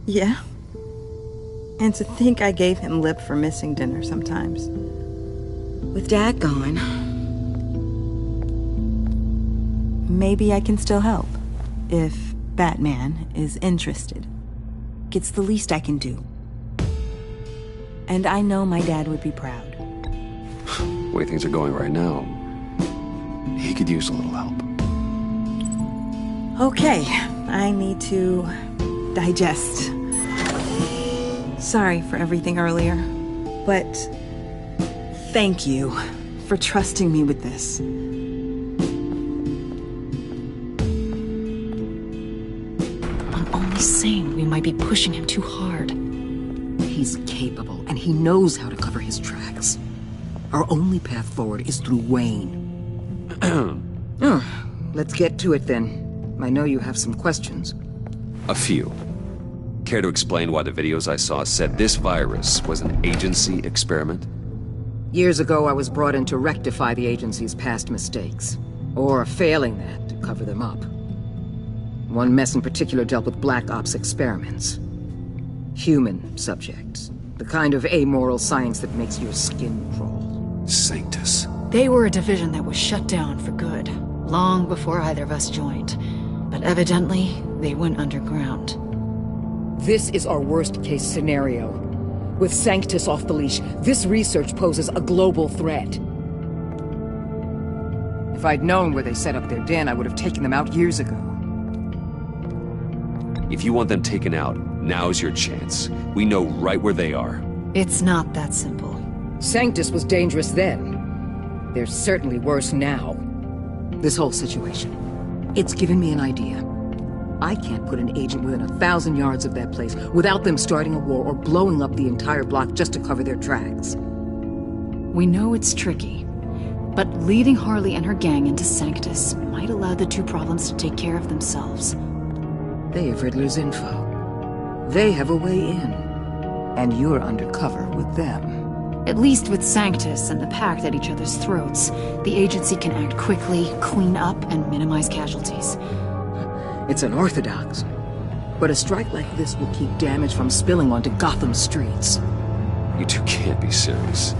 Yeah? And to think I gave him lip for missing dinner sometimes. With Dad gone... Maybe I can still help. If Batman is interested. It's the least I can do. And I know my dad would be proud. The way things are going right now, he could use a little help. Okay, I need to digest. Sorry for everything earlier, but thank you for trusting me with this. I'm only saying we might be pushing him too hard. He's capable, and he knows how to cover his tracks. Our only path forward is through Wayne. Let's get to it then. I know you have some questions. A few. Care to explain why the videos I saw said this virus was an agency experiment? Years ago, I was brought in to rectify the agency's past mistakes. Or, failing that, to cover them up. One mess in particular dealt with Black Ops experiments. Human subjects. The kind of amoral science that makes your skin crawl. Sanctus. They were a division that was shut down for good, long before either of us joined. But evidently, they went underground. This is our worst-case scenario. With Sanctus off the leash, this research poses a global threat. If I'd known where they set up their den, I would have taken them out years ago. If you want them taken out, now's your chance. We know right where they are. It's not that simple. Sanctus was dangerous then. They're certainly worse now. This whole situation, it's given me an idea. I can't put an agent within 1,000 yards of that place without them starting a war or blowing up the entire block just to cover their tracks. We know it's tricky, but leading Harley and her gang into Sanctus might allow the two problems to take care of themselves. They have Riddler's info. They have a way in. And you're undercover with them. At least with Sanctus and the Pact at each other's throats, the agency can act quickly, clean up, and minimize casualties. It's unorthodox. But a strike like this will keep damage from spilling onto Gotham streets. You two can't be serious.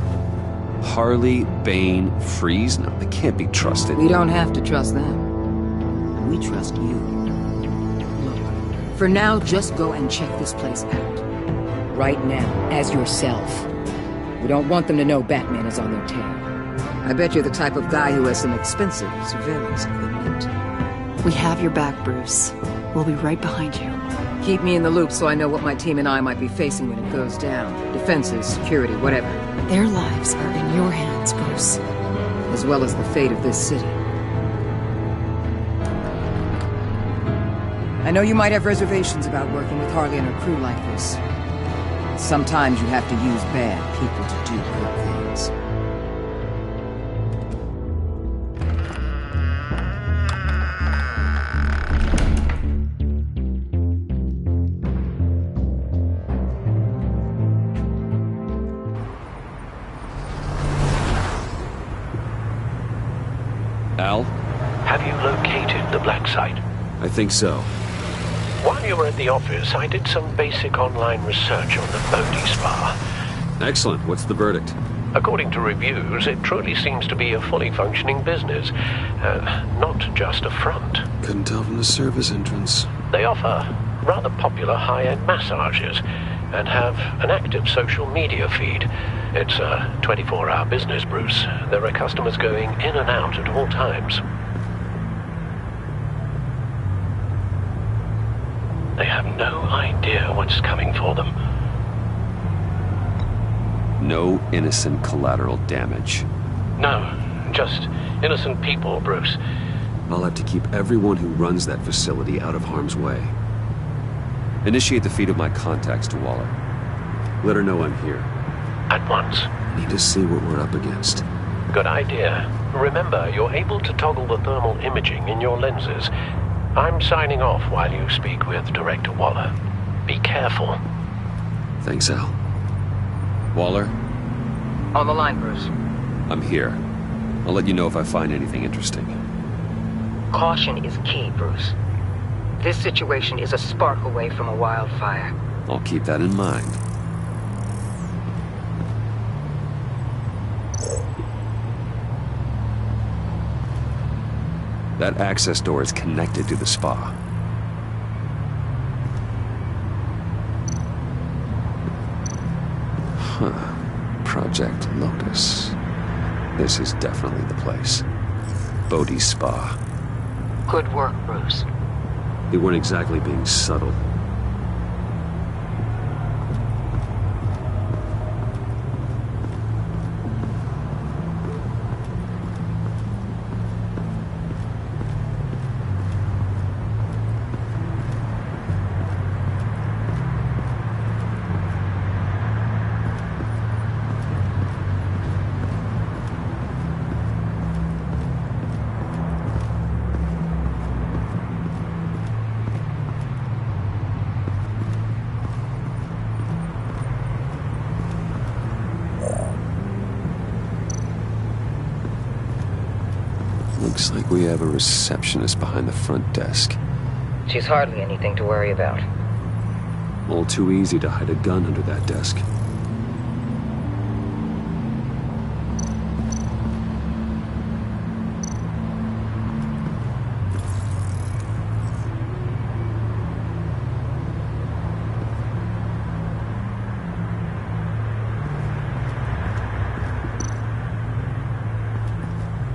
Harley, Bane, Freeze? No, they can't be trusted. We don't have to trust them. We trust you. Look, for now, just go and check this place out. Right now, as yourself. We don't want them to know Batman is on their tail. I bet you're the type of guy who has some expensive surveillance equipment. We have your back, Bruce. We'll be right behind you. Keep me in the loop so I know what my team and I might be facing when it goes down. Defenses, security, whatever. Their lives are in your hands, Bruce. As well as the fate of this city. I know you might have reservations about working with Harley and her crew like this. Sometimes you have to use bad people to do good things. Al? Have you located the black site? I think so. While you were at the office, I did some basic online research on the Bodhi Spa. Excellent. What's the verdict? According to reviews, it truly seems to be a fully functioning business, not just a front. Couldn't tell from the service entrance. They offer rather popular high-end massages and have an active social media feed. It's a 24-hour business, Bruce. There are customers going in and out at all times. They have no idea what's coming for them. No innocent collateral damage. No, just innocent people, Bruce. I'll have to keep everyone who runs that facility out of harm's way. Initiate the feed of my contacts to Waller. Let her know I'm here. At once. Need to see what we're up against. Good idea. Remember, you're able to toggle the thermal imaging in your lenses. I'm signing off while you speak with Director Waller. Be careful. Thanks, Al. Waller? On the line, Bruce. I'm here. I'll let you know if I find anything interesting. Caution is key, Bruce. This situation is a spark away from a wildfire. I'll keep that in mind. That access door is connected to the spa. Huh. Project Lotus. This is definitely the place. Bodhi Spa. Good work, Bruce. They weren't exactly being subtle. Looks like we have a receptionist behind the front desk. She's hardly anything to worry about. All too easy to hide a gun under that desk.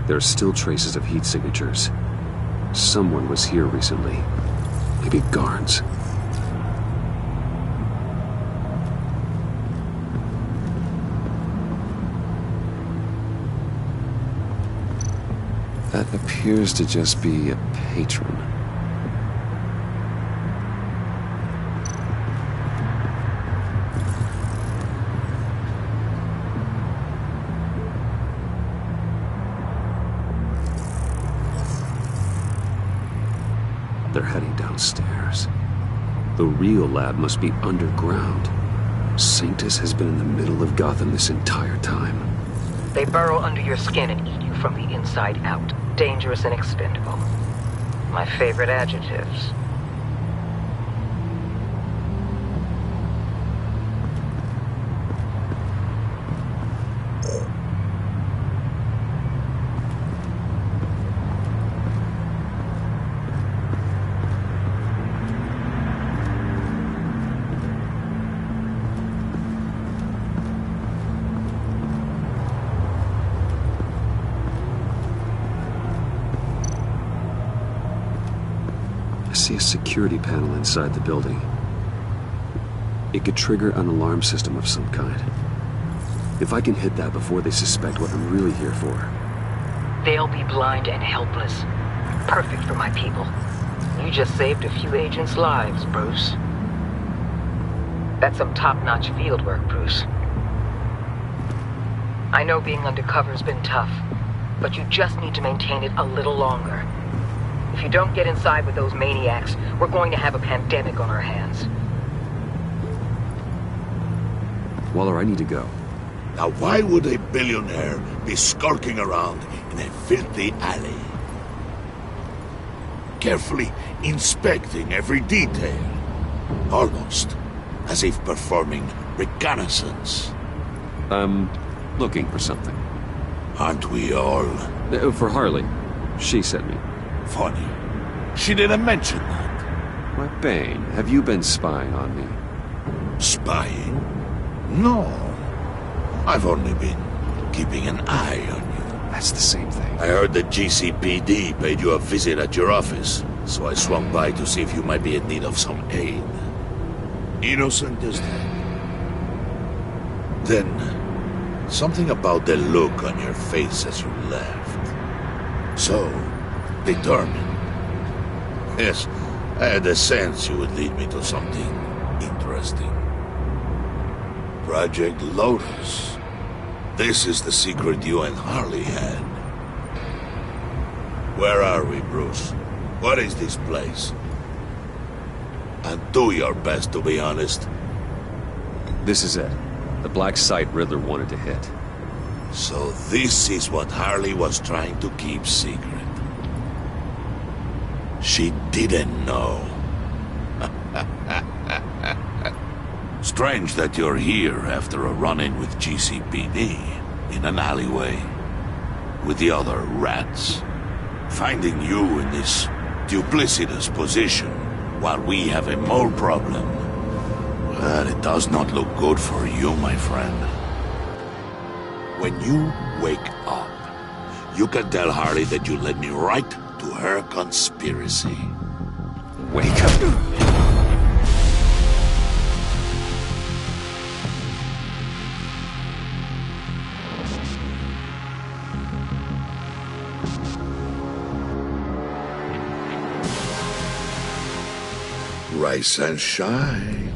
There are still traces of heat signatures. Someone was here recently. Maybe guards. That appears to just be a patron. They're heading downstairs. The real lab must be underground. Sanctus has been in the middle of Gotham this entire time. They burrow under your skin and eat you from the inside out. Dangerous and expendable. My favorite adjectives. I see a security panel inside the building. It could trigger an alarm system of some kind. If I can hit that before they suspect what I'm really here for. They'll be blind and helpless. Perfect for my people. You just saved a few agents' lives, Bruce. That's some top-notch field work, Bruce. I know being undercover's been tough, but you just need to maintain it a little longer. If you don't get inside with those maniacs, we're going to have a pandemic on our hands. Waller, I need to go. Now why would a billionaire be skulking around in a filthy alley? Carefully inspecting every detail. Almost as if performing reconnaissance. I'm looking for something. Aren't we all? For Harley. She sent me. Funny. She didn't mention that. Why, Bane, have you been spying on me? Spying? No. I've only been keeping an eye on you. That's the same thing. I heard the GCPD paid you a visit at your office, so I swung by to see if you might be in need of some aid. Innocent as that. Then, something about the look on your face as you left. So, determined. Yes, I had a sense you would lead me to something interesting. Project Lotus. This is the secret you and Harley had. Where are we, Bruce? What is this place? And do your best to be honest. This is it. The black site Riddler wanted to hit. So this is what Harley was trying to keep secret. She didn't know. Strange that you're here after a run-in with GCPD in an alleyway with the other rats. Finding you in this duplicitous position while we have a mole problem. Well, it does not look good for you, my friend. When you wake up, you can tell Harley that you led me right to her conspiracy. Wake up. Rise and shine.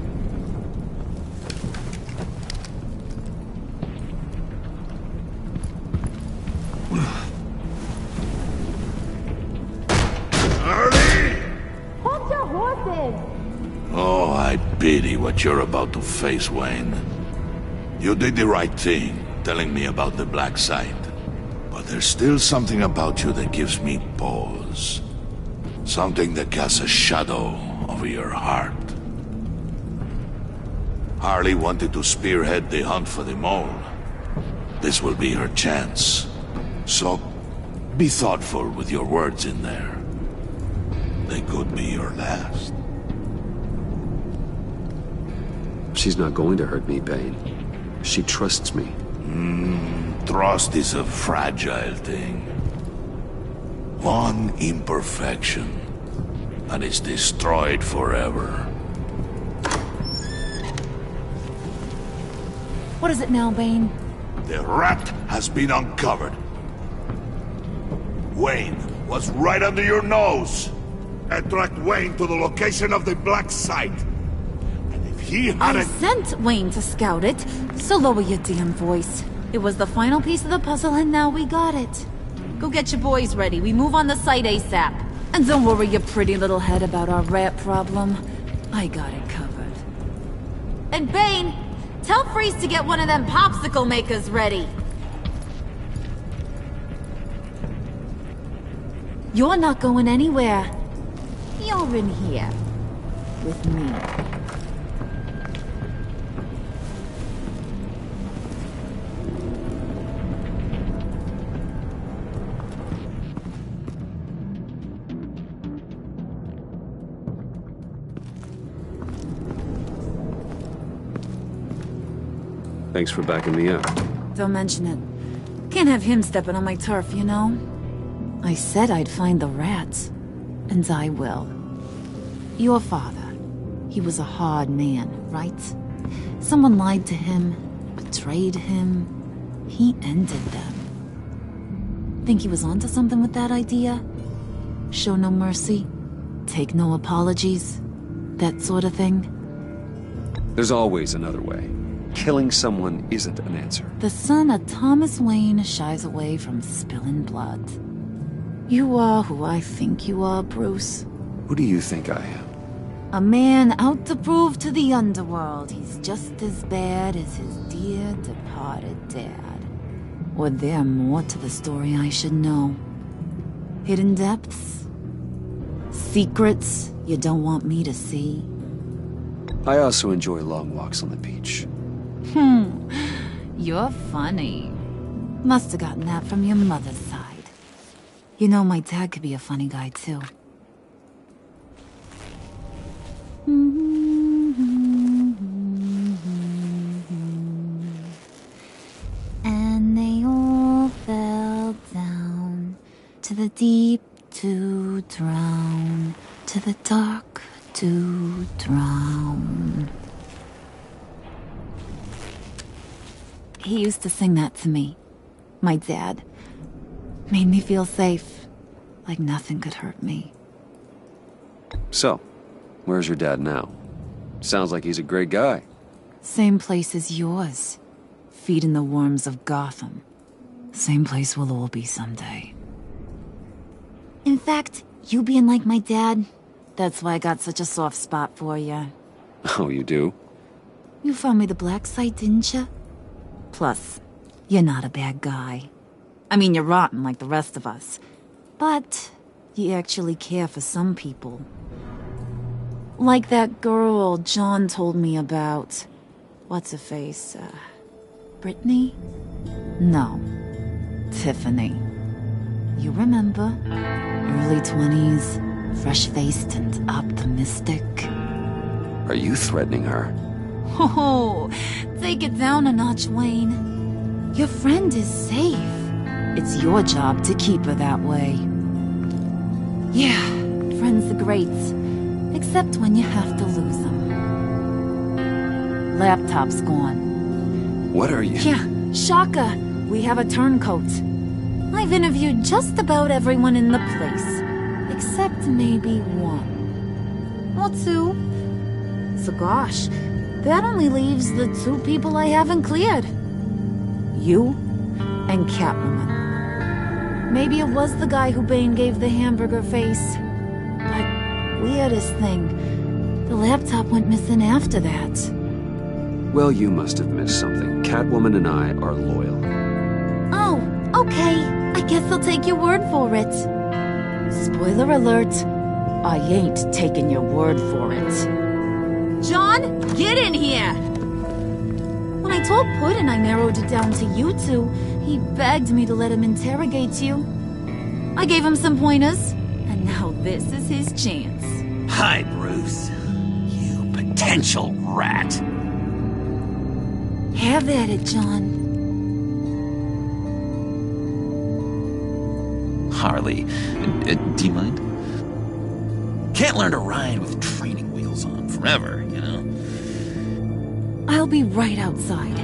Oh, I pity what you're about to face, Wayne. You did the right thing, telling me about the black site. But there's still something about you that gives me pause. Something that casts a shadow over your heart. Harley wanted to spearhead the hunt for the mole. This will be her chance. So, be thoughtful with your words in there. They could be your last. She's not going to hurt me, Bane. She trusts me. Trust is a fragile thing. One imperfection, and it's destroyed forever. What is it now, Bane? The rat has been uncovered. Wayne was right under your nose. And tracked Wayne to the location of the black site. And if he hadn't... I sent Wayne to scout it, so lower your damn voice. It was the final piece of the puzzle, and now we got it. Go get your boys ready. We move on the site ASAP. And don't worry your pretty little head about our rat problem. I got it covered. And Bane, tell Freeze to get one of them popsicle makers ready. You're not going anywhere. You're in here. With me. Thanks for backing me up. Don't mention it. Can't have him stepping on my turf, you know? I said I'd find the rats. And I will. Your father. He was a hard man, right? Someone lied to him, betrayed him. He ended them. Think he was onto something with that idea? Show no mercy? Take no apologies? That sort of thing? There's always another way. Killing someone isn't an answer. The son of Thomas Wayne shies away from spilling blood. You are who I think you are, Bruce. Who do you think I am? A man out to prove to the underworld he's just as bad as his dear departed dad. Or there more to the story I should know? Hidden depths? Secrets you don't want me to see? I also enjoy long walks on the beach. You're funny. Must have gotten that from your mother's side. You know, my dad could be a funny guy, too. And they all fell down to the deep to drown, to the dark to drown. He used to sing that to me. My dad. Made me feel safe, like nothing could hurt me. So, where's your dad now? Sounds like he's a great guy. Same place as yours. Feeding the worms of Gotham. Same place we'll all be someday. In fact, you being like my dad, that's why I got such a soft spot for you. Oh, you do? You found me the black site, didn't you? Plus, you're not a bad guy. I mean, you're rotten like the rest of us. But you actually care for some people. Like that girl John told me about. What's her face? Brittany? No. Tiffany. You remember? Early 20s, fresh-faced and optimistic. Are you threatening her? Oh, take it down a notch, Wayne. Your friend is safe. It's your job to keep her that way. Yeah, friends are great. Except when you have to lose them. Laptop's gone. What are you? Yeah, shocker. We have a turncoat. I've interviewed just about everyone in the place. Except maybe one. Or two. So gosh, that only leaves the two people I haven't cleared. You and Catwoman. Maybe it was the guy who Bane gave the hamburger face. But weirdest thing, the laptop went missing after that. Well, you must have missed something. Catwoman and I are loyal. Oh, okay. I guess I'll take your word for it. Spoiler alert, I ain't taking your word for it. John, get in here! When I told Puddin' I narrowed it down to you two, he begged me to let him interrogate you. I gave him some pointers, and now this is his chance. Hi, Bruce. You potential rat. Have at it, John. Harley, do you mind? Can't learn to ride with training wheels on forever, you know? I'll be right outside.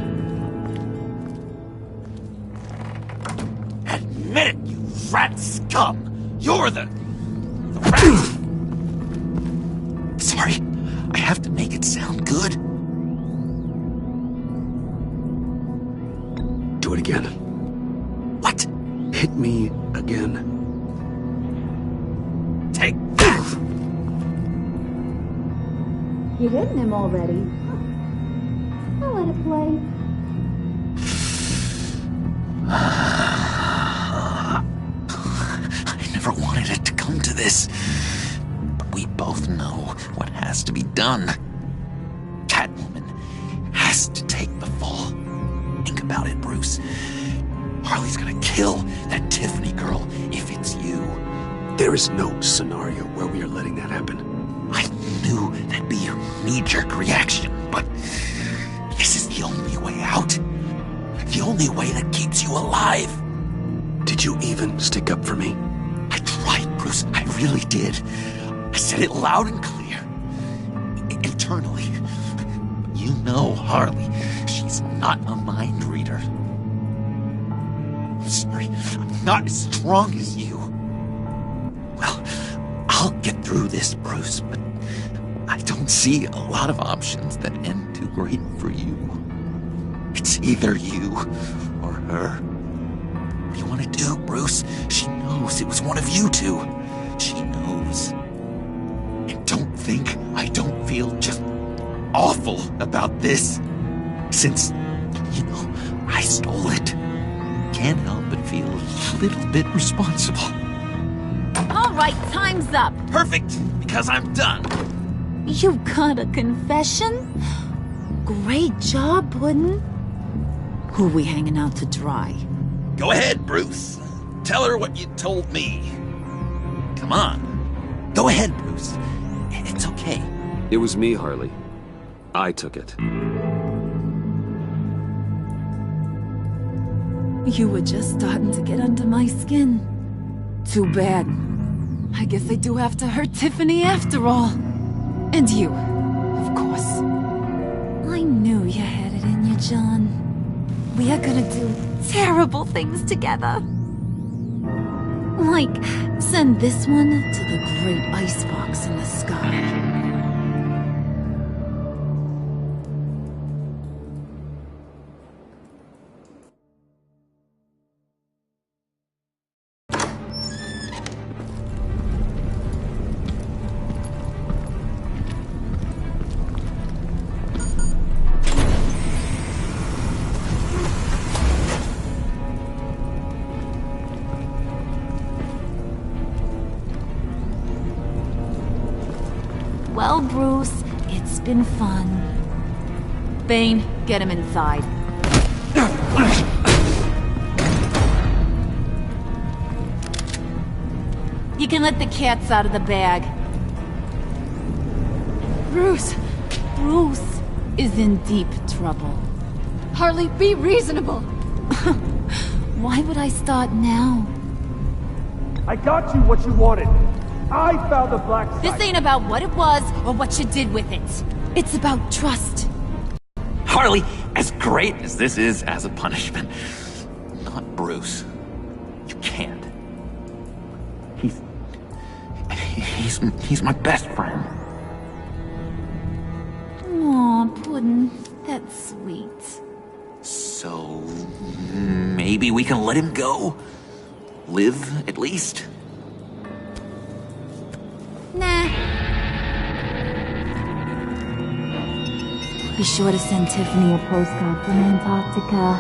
Admit it, you rat scum! You're the rat! Sorry, I have to make it sound good. Do it again. What? Hit me again. Take that! You hitting him already? I'll let it play. I never wanted it to come to this. But we both know what has to be done. Catwoman has to take the fall. Think about it, Bruce. Harley's gonna kill that Tiffany girl if it's you. There is no scenario where we are letting that happen. I knew that'd be your knee-jerk reaction, but this is the only way out. The only way that keeps you alive. Did you even stick up for me? I tried, Bruce. I really did. I said it loud and clear. Internally. You know Harley. She's not a mind reader. I'm sorry. I'm not as strong as you. Well, I'll get through this, Bruce, but I don't see a lot of options that end too great for you. It's either you or her. What do you want to do, Bruce? She knows it was one of you two. She knows. And don't think I don't feel just awful about this. Since, I stole it. Can't help but feel a little bit responsible. All right, time's up. Perfect, because I'm done. You got a confession? Great job, Puddin'. Who we hanging out to dry? Go ahead, Bruce. Tell her what you told me. Come on. Go ahead, Bruce. It's okay. It was me, Harley. I took it. You were just starting to get under my skin. Too bad. I guess I do have to hurt Tiffany after all. And you, of course. I knew you had it in you, John. We are gonna do terrible things together. Like, send this one to the great icebox in the sky. Well, Bruce, it's been fun. Bane, get him inside. You can let the cats out of the bag. Bruce! Bruce is in deep trouble. Harley, be reasonable! Why would I start now? I got you what you wanted. I found the black site. This ain't about what it was or what you did with it. It's about trust. Harley, as great as this is as a punishment, not Bruce. You can't. He's my best friend. Aw, Puddin', that's sweet. So, maybe we can let him go? Live, at least? Nah. Be sure to send Tiffany a postcard from Antarctica.